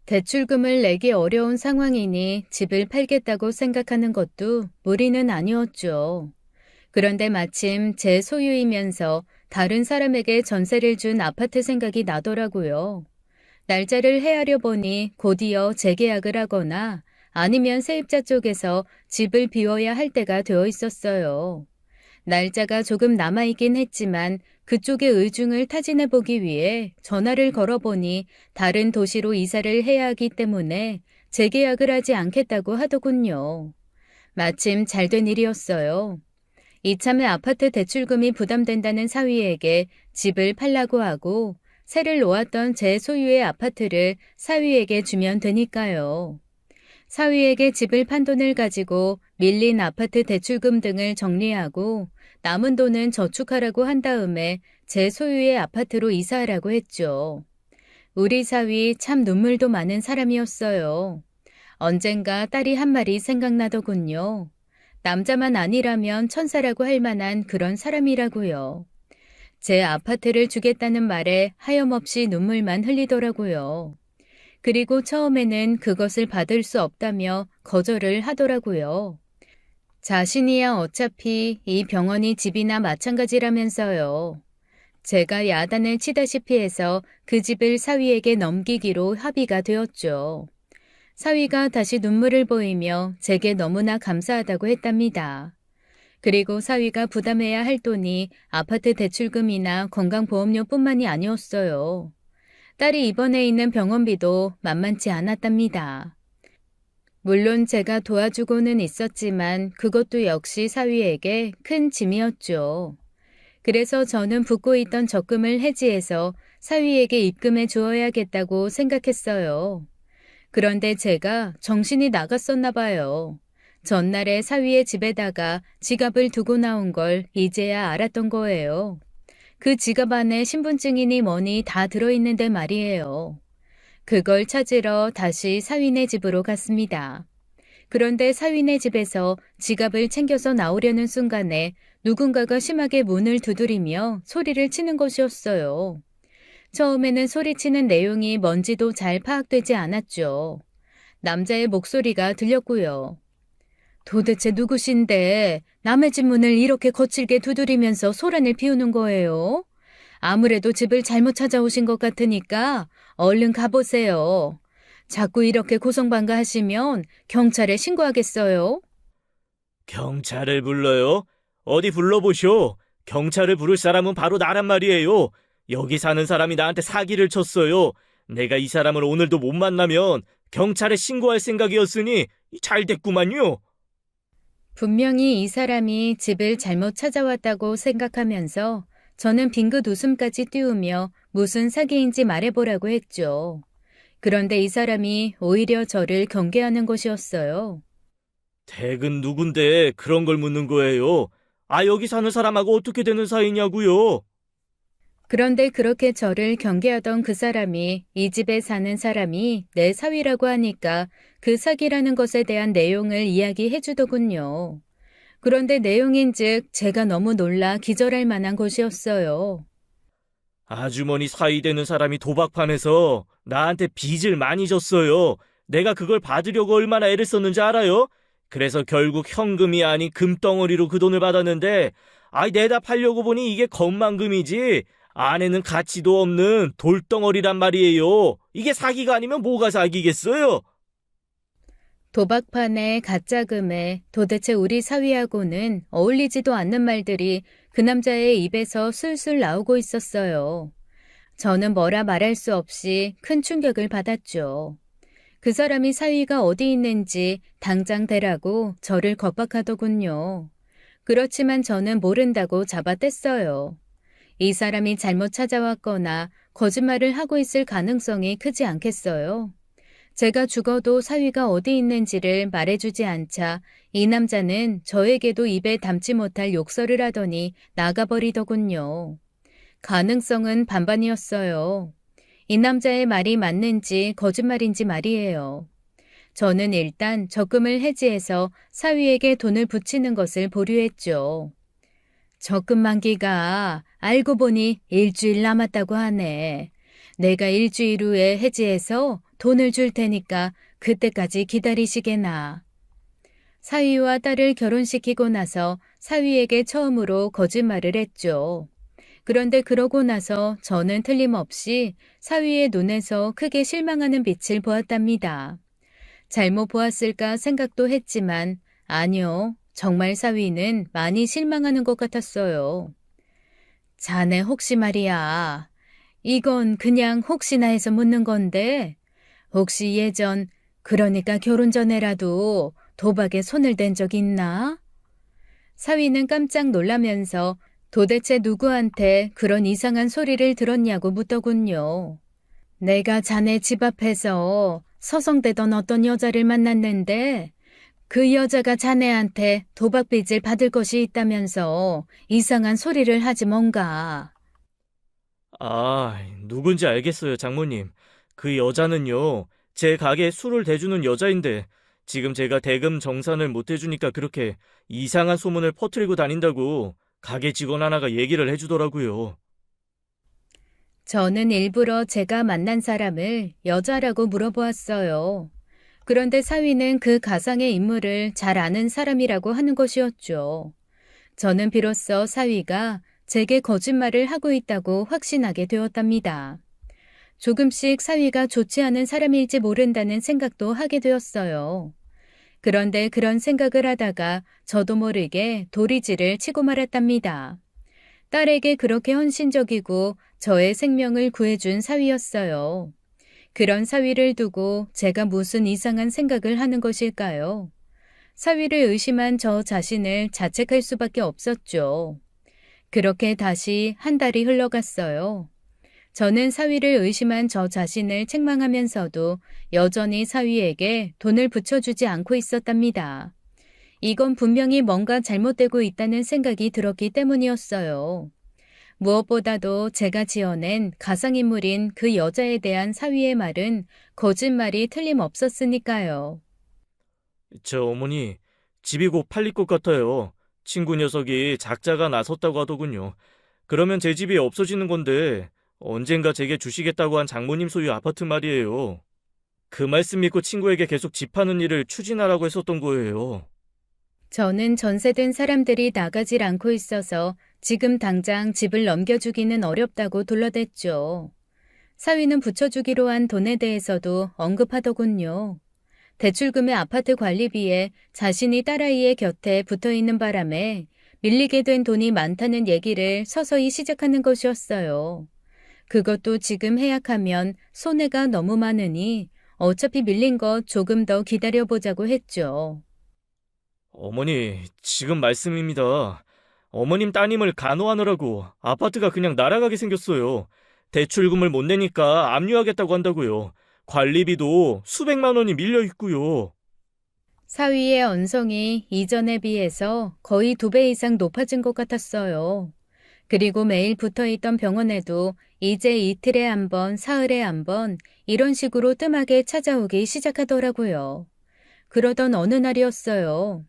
대출금을 내기 어려운 상황이니 집을 팔겠다고 생각하는 것도 무리는 아니었죠. 그런데 마침 제 소유이면서 다른 사람에게 전세를 준 아파트 생각이 나더라고요. 날짜를 헤아려 보니 곧이어 재계약을 하거나 아니면 세입자 쪽에서 집을 비워야 할 때가 되어 있었어요. 날짜가 조금 남아있긴 했지만 그쪽의 의중을 타진해 보기 위해 전화를 걸어보니 다른 도시로 이사를 해야 하기 때문에 재계약을 하지 않겠다고 하더군요. 마침 잘된 일이었어요. 이참에 아파트 대출금이 부담된다는 사위에게 집을 팔라고 하고 세를 놓았던 제 소유의 아파트를 사위에게 주면 되니까요. 사위에게 집을 판 돈을 가지고 밀린 아파트 대출금 등을 정리하고 남은 돈은 저축하라고 한 다음에 제 소유의 아파트로 이사하라고 했죠. 우리 사위 참 눈물도 많은 사람이었어요. 언젠가 딸이 한 말이 생각나더군요. 남자만 아니라면 천사라고 할 만한 그런 사람이라고요. 제 아파트를 주겠다는 말에 하염없이 눈물만 흘리더라고요. 그리고 처음에는 그것을 받을 수 없다며 거절을 하더라고요. 자신이야 어차피 이 병원이 집이나 마찬가지라면서요. 제가 야단을 치다시피 해서 그 집을 사위에게 넘기기로 합의가 되었죠. 사위가 다시 눈물을 보이며 제게 너무나 감사하다고 했답니다. 그리고 사위가 부담해야 할 돈이 아파트 대출금이나 건강보험료뿐만이 아니었어요. 딸이 입원해 있는 병원비도 만만치 않았답니다. 물론 제가 도와주고는 있었지만 그것도 역시 사위에게 큰 짐이었죠. 그래서 저는 붓고 있던 적금을 해지해서 사위에게 입금해 주어야겠다고 생각했어요. 그런데 제가 정신이 나갔었나 봐요. 전날에 사위의 집에다가 지갑을 두고 나온 걸 이제야 알았던 거예요. 그 지갑 안에 신분증이니 뭐니 다 들어있는데 말이에요. 그걸 찾으러 다시 사위네 집으로 갔습니다. 그런데 사위네 집에서 지갑을 챙겨서 나오려는 순간에 누군가가 심하게 문을 두드리며 소리를 치는 것이었어요. 처음에는 소리치는 내용이 뭔지도 잘 파악되지 않았죠. 남자의 목소리가 들렸고요. 도대체 누구신데 남의 집 문을 이렇게 거칠게 두드리면서 소란을 피우는 거예요? 아무래도 집을 잘못 찾아오신 것 같으니까 얼른 가보세요. 자꾸 이렇게 고성방가하시면 경찰에 신고하겠어요. 경찰을 불러요? 어디 불러보쇼? 경찰을 부를 사람은 바로 나란 말이에요. 여기 사는 사람이 나한테 사기를 쳤어요. 내가 이 사람을 오늘도 못 만나면 경찰에 신고할 생각이었으니 잘 됐구만요. 분명히 이 사람이 집을 잘못 찾아왔다고 생각하면서 저는 빙긋 웃음까지 띄우며 무슨 사기인지 말해보라고 했죠. 그런데 이 사람이 오히려 저를 경계하는 것이었어요. 댁은 누군데 그런 걸 묻는 거예요? 여기 사는 사람하고 어떻게 되는 사이냐고요? 그런데 그렇게 저를 경계하던 그 사람이 이 집에 사는 사람이 내 사위라고 하니까 그 사기라는 것에 대한 내용을 이야기해 주더군요. 그런데 내용인즉 제가 너무 놀라 기절할 만한 것이었어요. 아주머니 사이 되는 사람이 도박판에서 나한테 빚을 많이 졌어요. 내가 그걸 받으려고 얼마나 애를 썼는지 알아요? 그래서 결국 현금이 아닌 금덩어리로 그 돈을 받았는데, 내다 팔려고 보니 이게 건만금이지 안에는 가치도 없는 돌덩어리란 말이에요. 이게 사기가 아니면 뭐가 사기겠어요? 도박판에 가짜금에 도대체 우리 사위하고는 어울리지도 않는 말들이 그 남자의 입에서 술술 나오고 있었어요. 저는 뭐라 말할 수 없이 큰 충격을 받았죠. 그 사람이 사위가 어디 있는지 당장 대라고 저를 겁박하더군요. 그렇지만 저는 모른다고 잡아뗐어요. 이 사람이 잘못 찾아왔거나 거짓말을 하고 있을 가능성이 크지 않겠어요? 제가 죽어도 사위가 어디 있는지를 말해주지 않자 이 남자는 저에게도 입에 담지 못할 욕설을 하더니 나가버리더군요. 가능성은 반반이었어요. 이 남자의 말이 맞는지 거짓말인지 말이에요. 저는 일단 적금을 해지해서 사위에게 돈을 붙이는 것을 보류했죠. 적금 만기가 알고 보니 일주일 남았다고 하네. 내가 일주일 후에 해지해서 돈을 줄 테니까 그때까지 기다리시게나. 사위와 딸을 결혼시키고 나서 사위에게 처음으로 거짓말을 했죠. 그런데 그러고 나서 저는 틀림없이 사위의 눈에서 크게 실망하는 빛을 보았답니다. 잘못 보았을까 생각도 했지만 아니요, 정말 사위는 많이 실망하는 것 같았어요. 자네 혹시 말이야. 이건 그냥 혹시나 해서 묻는 건데 혹시 예전, 그러니까 결혼 전에라도 도박에 손을 댄 적 있나? 사위는 깜짝 놀라면서 도대체 누구한테 그런 이상한 소리를 들었냐고 묻더군요. 내가 자네 집 앞에서 서성대던 어떤 여자를 만났는데 그 여자가 자네한테 도박 빚을 받을 것이 있다면서 이상한 소리를 하지 뭔가. 누군지 알겠어요, 장모님. 그 여자는요, 제 가게에 술을 대주는 여자인데, 지금 제가 대금 정산을 못 해주니까 그렇게 이상한 소문을 퍼뜨리고 다닌다고 가게 직원 하나가 얘기를 해주더라고요. 저는 일부러 제가 만난 사람을 여자라고 물어보았어요. 그런데 사위는 그 가상의 인물을 잘 아는 사람이라고 하는 것이었죠. 저는 비로소 사위가 제게 거짓말을 하고 있다고 확신하게 되었답니다. 조금씩 사위가 좋지 않은 사람일지 모른다는 생각도 하게 되었어요. 그런데 그런 생각을 하다가 저도 모르게 도리지를 치고 말았답니다. 딸에게 그렇게 헌신적이고 저의 생명을 구해준 사위였어요. 그런 사위를 두고 제가 무슨 이상한 생각을 하는 것일까요? 사위를 의심한 저 자신을 자책할 수밖에 없었죠. 그렇게 다시 한 달이 흘러갔어요. 저는 사위를 의심한 저 자신을 책망하면서도 여전히 사위에게 돈을 붙여주지 않고 있었답니다. 이건 분명히 뭔가 잘못되고 있다는 생각이 들었기 때문이었어요. 무엇보다도 제가 지어낸 가상인물인 그 여자에 대한 사위의 말은 거짓말이 틀림없었으니까요. 저 어머니, 집이 곧 팔릴 것 같아요. 친구 녀석이 작자가 나섰다고 하더군요. 그러면 제 집이 없어지는 건데, 언젠가 제게 주시겠다고 한 장모님 소유 아파트 말이에요. 그 말씀 믿고 친구에게 계속 집 파는 일을 추진하라고 했었던 거예요. 저는 전세된 사람들이 나가질 않고 있어서 지금 당장 집을 넘겨주기는 어렵다고 둘러댔죠. 사위는 붙여주기로 한 돈에 대해서도 언급하더군요. 대출금의 아파트 관리비에 자신이 딸아이의 곁에 붙어있는 바람에 밀리게 된 돈이 많다는 얘기를 서서히 시작하는 것이었어요. 그것도 지금 해약하면 손해가 너무 많으니 어차피 밀린 것 조금 더 기다려보자고 했죠. 어머니, 지금 말씀입니다. 어머님 따님을 간호하느라고 아파트가 그냥 날아가게 생겼어요. 대출금을 못 내니까 압류하겠다고 한다고요. 관리비도 수백만 원이 밀려 있고요. 사위의 언성이 이전에 비해서 거의 2배 이상 높아진 것 같았어요. 그리고 매일 붙어 있던 병원에도 이제 이틀에 한 번, 사흘에 한 번 이런 식으로 뜸하게 찾아오기 시작하더라고요. 그러던 어느 날이었어요.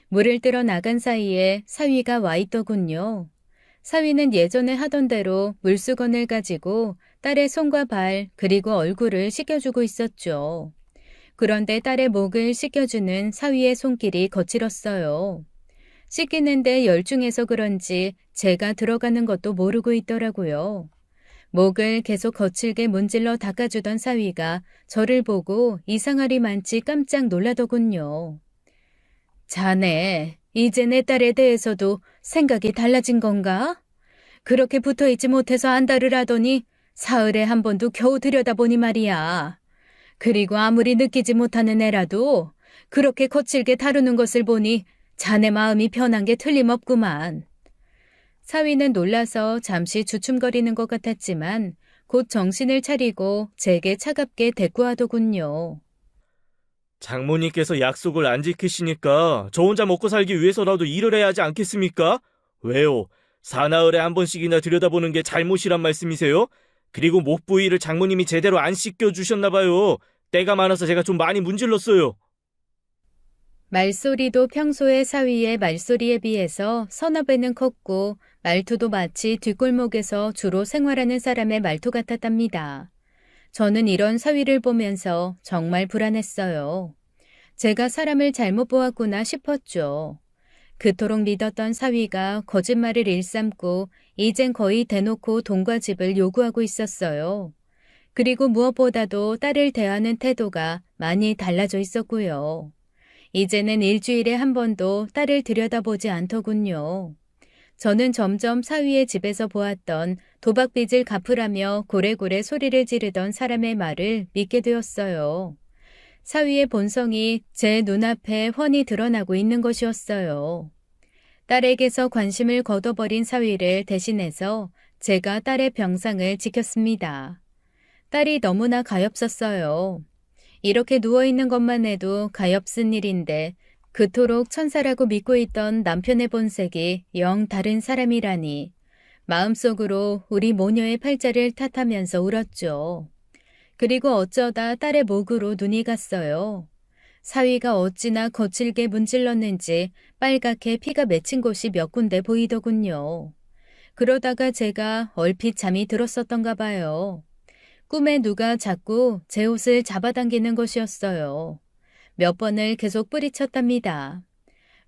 물을 뜨러 나간 사이에 사위가 와 있더군요. 사위는 예전에 하던 대로 물수건을 가지고 딸의 손과 발 그리고 얼굴을 씻겨주고 있었죠. 그런데 딸의 목을 씻겨주는 사위의 손길이 거칠었어요. 씻기는데 열중해서 그런지 제가 들어가는 것도 모르고 있더라고요. 목을 계속 거칠게 문질러 닦아주던 사위가 저를 보고 이상하리만치 깜짝 놀라더군요. 자네, 이제 내 딸에 대해서도 생각이 달라진 건가? 그렇게 붙어있지 못해서 안달을 하더니 사흘에 한 번도 겨우 들여다보니 말이야. 그리고 아무리 느끼지 못하는 애라도 그렇게 거칠게 다루는 것을 보니 자네 마음이 변한 게 틀림없구만. 사위는 놀라서 잠시 주춤거리는 것 같았지만 곧 정신을 차리고 제게 차갑게 대꾸하더군요. 장모님께서 약속을 안 지키시니까 저 혼자 먹고 살기 위해서라도 일을 해야 하지 않겠습니까? 왜요? 사나흘에 한 번씩이나 들여다보는 게 잘못이란 말씀이세요? 그리고 목 부위를 장모님이 제대로 안 씻겨주셨나 봐요. 때가 많아서 제가 좀 많이 문질렀어요. 말소리도 평소의 사위의 말소리에 비해서 서너 배는 컸고 말투도 마치 뒷골목에서 주로 생활하는 사람의 말투 같았답니다. 저는 이런 사위를 보면서 정말 불안했어요. 제가 사람을 잘못 보았구나 싶었죠. 그토록 믿었던 사위가 거짓말을 일삼고 이젠 거의 대놓고 돈과 집을 요구하고 있었어요. 그리고 무엇보다도 딸을 대하는 태도가 많이 달라져 있었고요. 이제는 일주일에 한 번도 딸을 들여다보지 않더군요. 저는 점점 사위의 집에서 보았던 도박빚을 갚으라며 고래고래 소리를 지르던 사람의 말을 믿게 되었어요. 사위의 본성이 제 눈앞에 훤히 드러나고 있는 것이었어요. 딸에게서 관심을 거둬버린 사위를 대신해서 제가 딸의 병상을 지켰습니다. 딸이 너무나 가엾었어요. 이렇게 누워있는 것만 해도 가엾은 일인데 그토록 천사라고 믿고 있던 남편의 본색이 영 다른 사람이라니 마음속으로 우리 모녀의 팔자를 탓하면서 울었죠. 그리고 어쩌다 딸의 목으로 눈이 갔어요. 사위가 어찌나 거칠게 문질렀는지 빨갛게 피가 맺힌 곳이 몇 군데 보이더군요. 그러다가 제가 얼핏 잠이 들었었던가 봐요. 꿈에 누가 자꾸 제 옷을 잡아당기는 것이었어요. 몇 번을 계속 뿌리쳤답니다.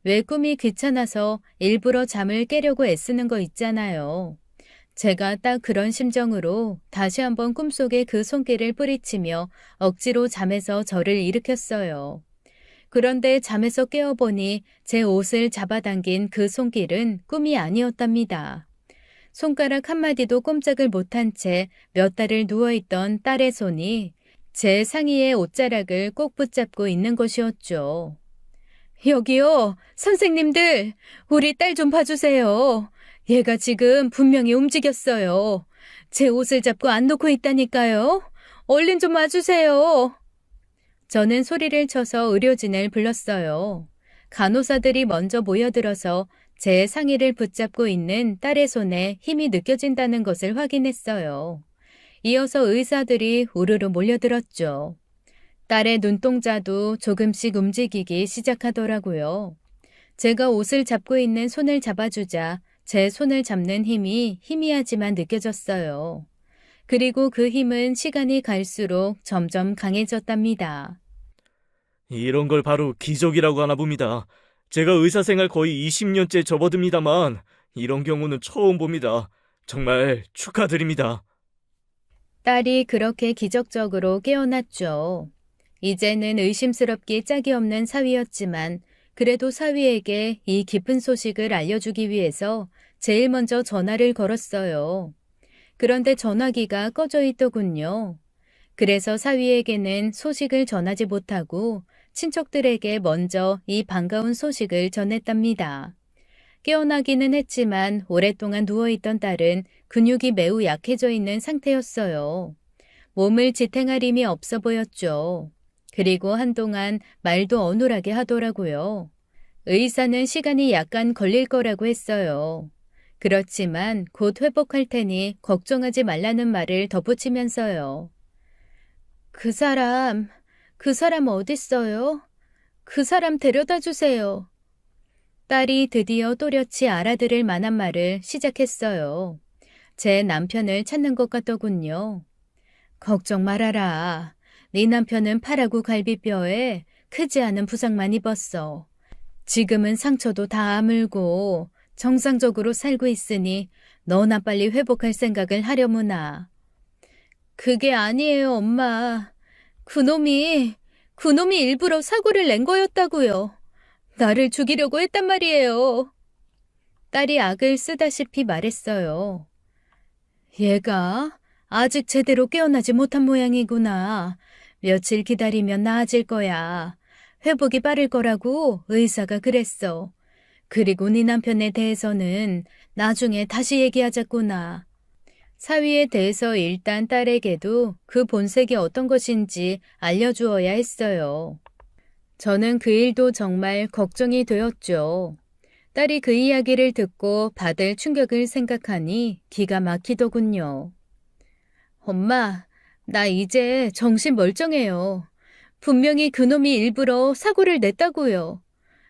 왜 꿈이 귀찮아서 일부러 잠을 깨려고 애쓰는 거 있잖아요. 제가 딱 그런 심정으로 다시 한번 꿈속에 그 손길을 뿌리치며 억지로 잠에서 저를 일으켰어요. 그런데 잠에서 깨어보니 제 옷을 잡아당긴 그 손길은 꿈이 아니었답니다. 손가락 한마디도 꼼짝을 못한 채 몇 달을 누워있던 딸의 손이 제 상의의 옷자락을 꼭 붙잡고 있는 것이었죠. 여기요, 선생님들, 우리 딸 좀 봐주세요. 얘가 지금 분명히 움직였어요. 제 옷을 잡고 안 놓고 있다니까요. 얼른 좀 와주세요. 저는 소리를 쳐서 의료진을 불렀어요. 간호사들이 먼저 모여들어서 제 상의를 붙잡고 있는 딸의 손에 힘이 느껴진다는 것을 확인했어요. 이어서 의사들이 우르르 몰려들었죠. 딸의 눈동자도 조금씩 움직이기 시작하더라고요. 제가 옷을 잡고 있는 손을 잡아주자 제 손을 잡는 힘이 희미하지만 느껴졌어요. 그리고 그 힘은 시간이 갈수록 점점 강해졌답니다. 이런 걸 바로 기적이라고 하나 봅니다. 제가 의사생활 거의 20년째 접어듭니다만 이런 경우는 처음 봅니다. 정말 축하드립니다. 딸이 그렇게 기적적으로 깨어났죠. 이제는 의심스럽기 짝이 없는 사위였지만 그래도 사위에게 이 깊은 소식을 알려주기 위해서 제일 먼저 전화를 걸었어요. 그런데 전화기가 꺼져 있더군요. 그래서 사위에게는 소식을 전하지 못하고 친척들에게 먼저 이 반가운 소식을 전했답니다. 깨어나기는 했지만 오랫동안 누워있던 딸은 근육이 매우 약해져 있는 상태였어요. 몸을 지탱할 힘이 없어 보였죠. 그리고 한동안 말도 어눌하게 하더라고요. 의사는 시간이 약간 걸릴 거라고 했어요. 그렇지만 곧 회복할 테니 걱정하지 말라는 말을 덧붙이면서요. 그 사람, 그 사람 어딨어요? 그 사람 데려다 주세요. 딸이 드디어 또렷이 알아들을 만한 말을 시작했어요. 제 남편을 찾는 것 같더군요. 걱정 말아라. 네 남편은 팔하고 갈비뼈에 크지 않은 부상만 입었어. 지금은 상처도 다 아물고 정상적으로 살고 있으니 너나 빨리 회복할 생각을 하려무나. 그게 아니에요, 엄마. 그놈이 일부러 사고를 낸 거였다고요. 나를 죽이려고 했단 말이에요. 딸이 악을 쓰다시피 말했어요. 얘가 아직 제대로 깨어나지 못한 모양이구나. 며칠 기다리면 나아질 거야. 회복이 빠를 거라고 의사가 그랬어. 그리고 네 남편에 대해서는 나중에 다시 얘기하자꾸나. 사위에 대해서 일단 딸에게도 그 본색이 어떤 것인지 알려주어야 했어요. 저는 그 일도 정말 걱정이 되었죠. 딸이 그 이야기를 듣고 받을 충격을 생각하니 기가 막히더군요. 엄마, 나 이제 정신 멀쩡해요. 분명히 그놈이 일부러 사고를 냈다고요.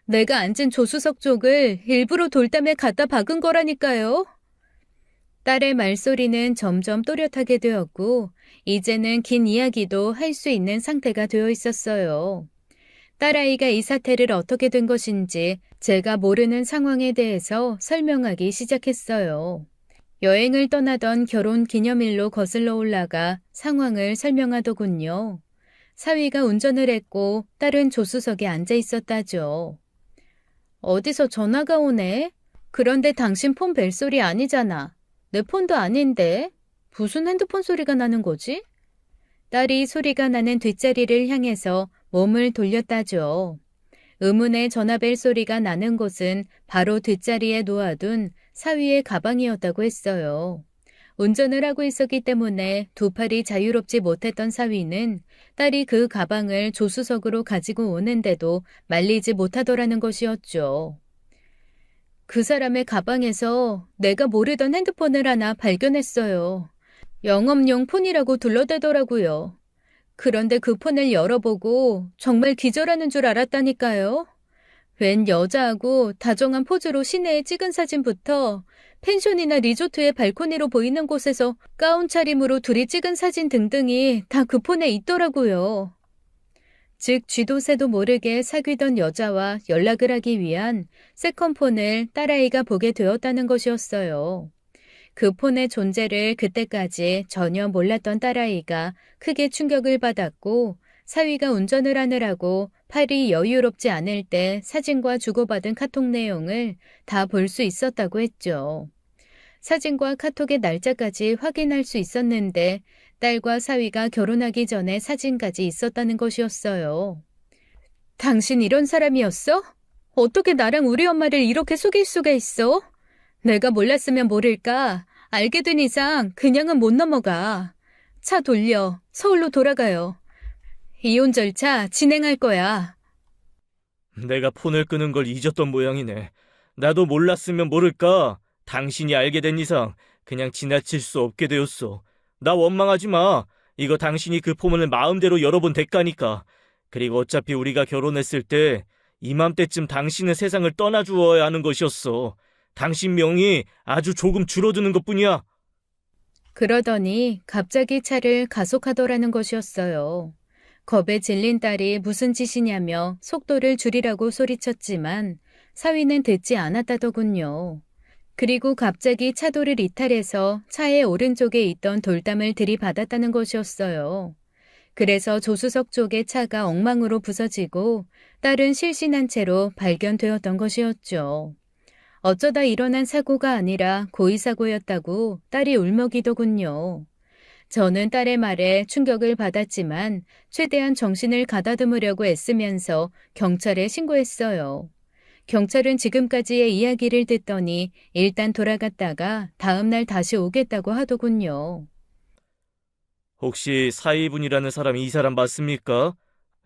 내가 앉은 조수석 쪽을 일부러 돌담에 갖다 박은 거라니까요. 딸의 말소리는 점점 또렷하게 되었고 이제는 긴 이야기도 할 수 있는 상태가 되어 있었어요. 딸아이가 이 사태를 어떻게 된 것인지 제가 모르는 상황에 대해서 설명하기 시작했어요. 여행을 떠나던 결혼 기념일로 거슬러 올라가 상황을 설명하더군요. 사위가 운전을 했고 딸은 조수석에 앉아 있었다죠. 어디서 전화가 오네? 그런데 당신 폰 벨소리 아니잖아. 내 폰도 아닌데 무슨 핸드폰 소리가 나는 거지? 딸이 소리가 나는 뒷자리를 향해서 몸을 돌렸다죠. 의문의 전화벨 소리가 나는 곳은 바로 뒷자리에 놓아둔 사위의 가방이었다고 했어요. 운전을 하고 있었기 때문에 두 팔이 자유롭지 못했던 사위는 딸이 그 가방을 조수석으로 가지고 오는데도 말리지 못하더라는 것이었죠. 그 사람의 가방에서 내가 모르던 핸드폰을 하나 발견했어요. 영업용 폰이라고 둘러대더라고요. 그런데 그 폰을 열어보고 정말 기절하는 줄 알았다니까요. 웬 여자하고 다정한 포즈로 시내에 찍은 사진부터 펜션이나 리조트의 발코니로 보이는 곳에서 가운 차림으로 둘이 찍은 사진 등등이 다 그 폰에 있더라고요. 즉 쥐도 새도 모르게 사귀던 여자와 연락을 하기 위한 세컨폰을 딸아이가 보게 되었다는 것이었어요. 그 폰의 존재를 그때까지 전혀 몰랐던 딸아이가 크게 충격을 받았고 사위가 운전을 하느라고 팔이 여유롭지 않을 때 사진과 주고받은 카톡 내용을 다 볼 수 있었다고 했죠. 사진과 카톡의 날짜까지 확인할 수 있었는데 딸과 사위가 결혼하기 전에 사진까지 있었다는 것이었어요. 당신 이런 사람이었어? 어떻게 나랑 우리 엄마를 이렇게 속일 수가 있어? 내가 몰랐으면 모를까. 알게 된 이상 그냥은 못 넘어가. 차 돌려. 서울로 돌아가요. 이혼 절차 진행할 거야. 내가 폰을 끄는 걸 잊었던 모양이네. 나도 몰랐으면 모를까. 당신이 알게 된 이상 그냥 지나칠 수 없게 되었어. 나 원망하지 마. 이거 당신이 그 폰을 마음대로 열어본 대가니까. 그리고 어차피 우리가 결혼했을 때 이맘때쯤 당신은 세상을 떠나주어야 하는 것이었어. 당신 명이 아주 조금 줄어드는 것뿐이야. 그러더니 갑자기 차를 가속하더라는 것이었어요. 겁에 질린 딸이 무슨 짓이냐며 속도를 줄이라고 소리쳤지만 사위는 듣지 않았다더군요. 그리고 갑자기 차도를 이탈해서 차의 오른쪽에 있던 돌담을 들이받았다는 것이었어요. 그래서 조수석 쪽의 차가 엉망으로 부서지고 딸은 실신한 채로 발견되었던 것이었죠. 어쩌다 일어난 사고가 아니라 고의사고였다고 딸이 울먹이더군요. 저는 딸의 말에 충격을 받았지만 최대한 정신을 가다듬으려고 애쓰면서 경찰에 신고했어요. 경찰은 지금까지의 이야기를 듣더니 일단 돌아갔다가 다음날 다시 오겠다고 하더군요. 혹시 사이분이라는 사람이 이 사람 맞습니까?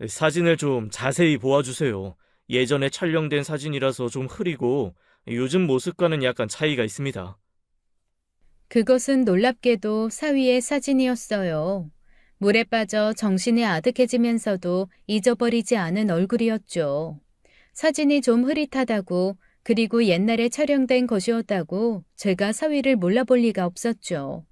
사진을 좀 자세히 보아주세요. 예전에 촬영된 사진이라서 좀 흐리고 요즘 모습과는 약간 차이가 있습니다. 그것은 놀랍게도 사위의 사진이었어요. 물에 빠져 정신이 아득해지면서도 잊어버리지 않은 얼굴이었죠. 사진이 좀 흐릿하다고, 그리고 옛날에 촬영된 것이었다고 제가 사위를 몰라볼 리가 없었죠.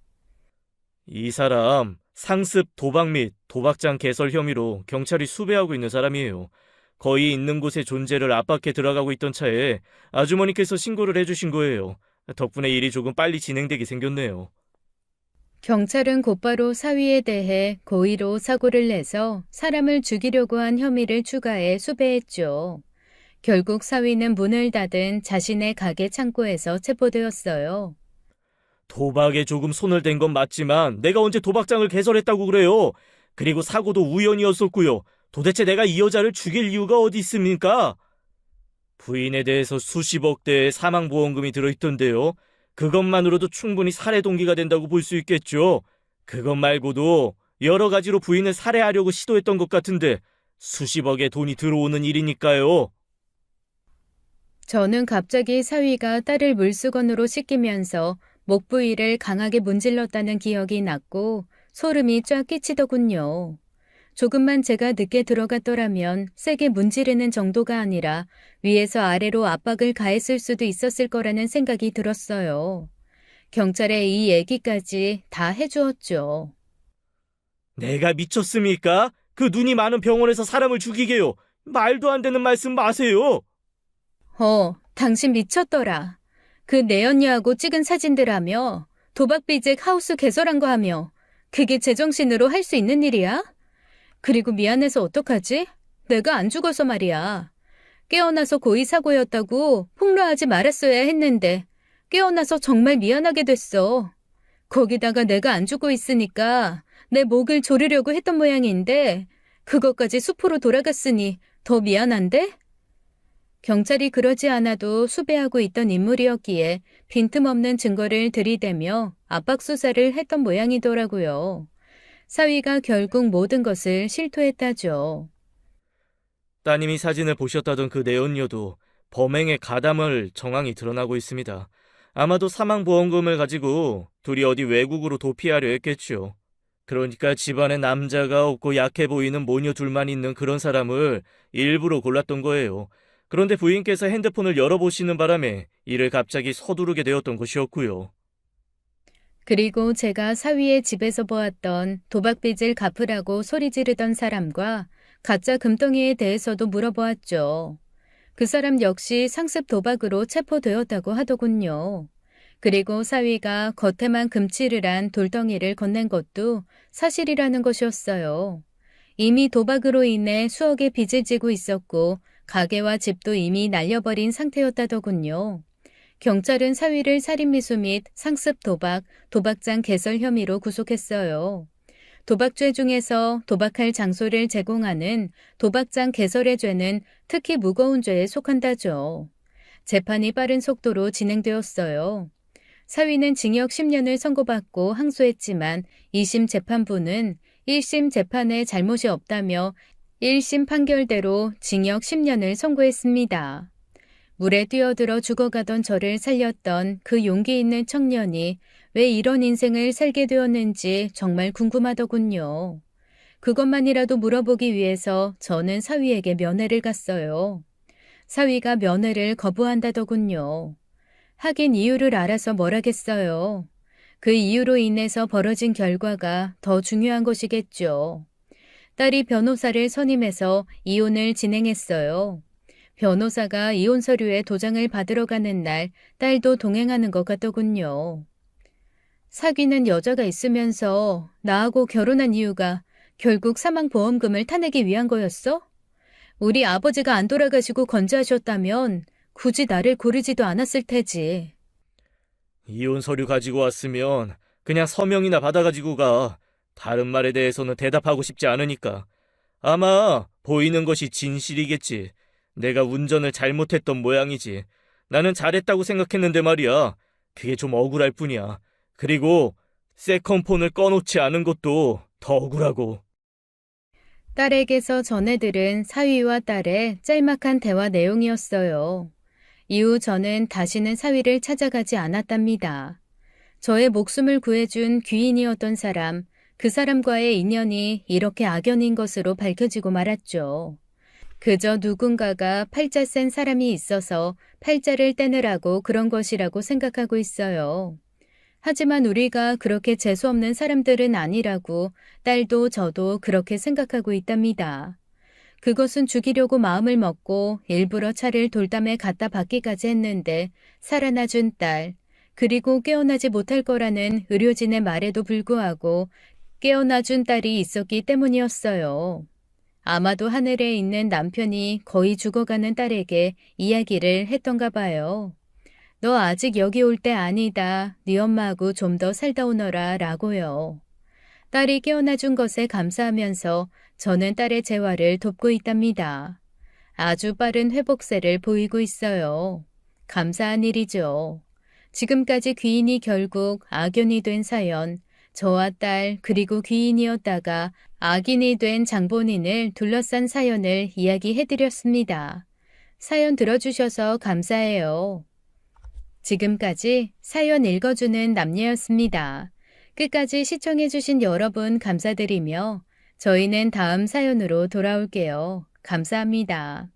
이 사람 상습 도박 및 도박장 개설 혐의로 경찰이 수배하고 있는 사람이에요. 거의 있는 곳의 존재를 압박해 들어가고 있던 차에 아주머니께서 신고를 해주신 거예요. 덕분에 일이 조금 빨리 진행되게 생겼네요. 경찰은 곧바로 사위에 대해 고의로 사고를 내서 사람을 죽이려고 한 혐의를 추가해 수배했죠. 결국 사위는 문을 닫은 자신의 가게 창고에서 체포되었어요. 도박에 조금 손을 댄 건 맞지만 내가 언제 도박장을 개설했다고 그래요? 그리고 사고도 우연이었었고요. 도대체 내가 이 여자를 죽일 이유가 어디 있습니까? 부인에 대해서 수십억 대의 사망보험금이 들어있던데요. 그것만으로도 충분히 살해 동기가 된다고 볼 수 있겠죠. 그것 말고도 여러 가지로 부인을 살해하려고 시도했던 것 같은데 수십억의 돈이 들어오는 일이니까요. 저는 갑자기 사위가 딸을 물수건으로 씻기면서 목 부위를 강하게 문질렀다는 기억이 났고 소름이 쫙 끼치더군요. 조금만 제가 늦게 들어갔더라면 세게 문지르는 정도가 아니라 위에서 아래로 압박을 가했을 수도 있었을 거라는 생각이 들었어요. 경찰에 이 얘기까지 다 해주었죠. 내가 미쳤습니까? 그 눈이 많은 병원에서 사람을 죽이게요. 말도 안 되는 말씀 마세요. 당신 미쳤더라. 그 내연녀하고 찍은 사진들하며 도박 비잭 하우스 개설한 거 하며 그게 제정신으로 할 수 있는 일이야? 그리고 미안해서 어떡하지? 내가 안 죽어서 말이야. 깨어나서 고의 사고였다고 폭로하지 말았어야 했는데 깨어나서 정말 미안하게 됐어. 거기다가 내가 안 죽고 있으니까 내 목을 조르려고 했던 모양인데 그것까지 수포로 돌아갔으니 더 미안한데? 경찰이 그러지 않아도 수배하고 있던 인물이었기에 빈틈없는 증거를 들이대며 압박 수사를 했던 모양이더라고요. 사위가 결국 모든 것을 실토했다죠. 따님이 사진을 보셨다던 그 내연녀도 범행에 가담할 정황이 드러나고 있습니다. 아마도 사망보험금을 가지고 둘이 어디 외국으로 도피하려 했겠죠. 그러니까 집안에 남자가 없고 약해 보이는 모녀 둘만 있는 그런 사람을 일부러 골랐던 거예요. 그런데 부인께서 핸드폰을 열어보시는 바람에 이를 갑자기 서두르게 되었던 것이었고요. 그리고 제가 사위의 집에서 보았던 도박빚을 갚으라고 소리 지르던 사람과 가짜 금덩이에 대해서도 물어보았죠. 그 사람 역시 상습 도박으로 체포되었다고 하더군요. 그리고 사위가 겉에만 금칠을 한 돌덩이를 건넨 것도 사실이라는 것이었어요. 이미 도박으로 인해 수억의 빚을 지고 있었고 가게와 집도 이미 날려버린 상태였다더군요. 경찰은 사위를 살인미수 및 상습 도박, 도박장 개설 혐의로 구속했어요. 도박죄 중에서 도박할 장소를 제공하는 도박장 개설의 죄는 특히 무거운 죄에 속한다죠. 재판이 빠른 속도로 진행되었어요. 사위는 징역 10년을 선고받고 항소했지만 2심 재판부는 1심 재판에 잘못이 없다며 1심 판결대로 징역 10년을 선고했습니다. 물에 뛰어들어 죽어가던 저를 살렸던 그 용기 있는 청년이 왜 이런 인생을 살게 되었는지 정말 궁금하더군요. 그것만이라도 물어보기 위해서 저는 사위에게 면회를 갔어요. 사위가 면회를 거부한다더군요. 하긴 이유를 알아서 뭘 하겠어요. 그 이유로 인해서 벌어진 결과가 더 중요한 것이겠죠. 딸이 변호사를 선임해서 이혼을 진행했어요. 변호사가 이혼 서류에 도장을 받으러 가는 날 딸도 동행하는 것 같더군요. 사귀는 여자가 있으면서 나하고 결혼한 이유가 결국 사망보험금을 타내기 위한 거였어? 우리 아버지가 안 돌아가시고 건재하셨다면 굳이 나를 고르지도 않았을 테지. 이혼 서류 가지고 왔으면 그냥 서명이나 받아가지고 가. 다른 말에 대해서는 대답하고 싶지 않으니까. 아마 보이는 것이 진실이겠지. 내가 운전을 잘못했던 모양이지. 나는 잘했다고 생각했는데 말이야. 그게 좀 억울할 뿐이야. 그리고 세컨폰을 꺼놓지 않은 것도 더 억울하고. 딸에게서 전해들은 사위와 딸의 짤막한 대화 내용이었어요. 이후 저는 다시는 사위를 찾아가지 않았답니다. 저의 목숨을 구해준 귀인이었던 사람, 그 사람과의 인연이 이렇게 악연인 것으로 밝혀지고 말았죠. 그저 누군가가 팔자 센 사람이 있어서 팔자를 떼느라고 그런 것이라고 생각하고 있어요. 하지만 우리가 그렇게 재수없는 사람들은 아니라고 딸도 저도 그렇게 생각하고 있답니다. 그것은 죽이려고 마음을 먹고 일부러 차를 돌담에 갖다 박기까지 했는데 살아나준 딸, 그리고 깨어나지 못할 거라는 의료진의 말에도 불구하고 깨어나준 딸이 있었기 때문이었어요. 아마도 하늘에 있는 남편이 거의 죽어가는 딸에게 이야기를 했던가 봐요. 너 아직 여기 올 때 아니다. 네 엄마하고 좀 더 살다 오너라 라고요. 딸이 깨어나준 것에 감사하면서 저는 딸의 재활을 돕고 있답니다. 아주 빠른 회복세를 보이고 있어요. 감사한 일이죠. 지금까지 귀인이 결국 악연이 된 사연, 저와 딸 그리고 귀인이었다가 악인이 된 장본인을 둘러싼 사연을 이야기해드렸습니다. 사연 들어주셔서 감사해요. 지금까지 사연 읽어주는 남녀였습니다. 끝까지 시청해주신 여러분 감사드리며 저희는 다음 사연으로 돌아올게요. 감사합니다.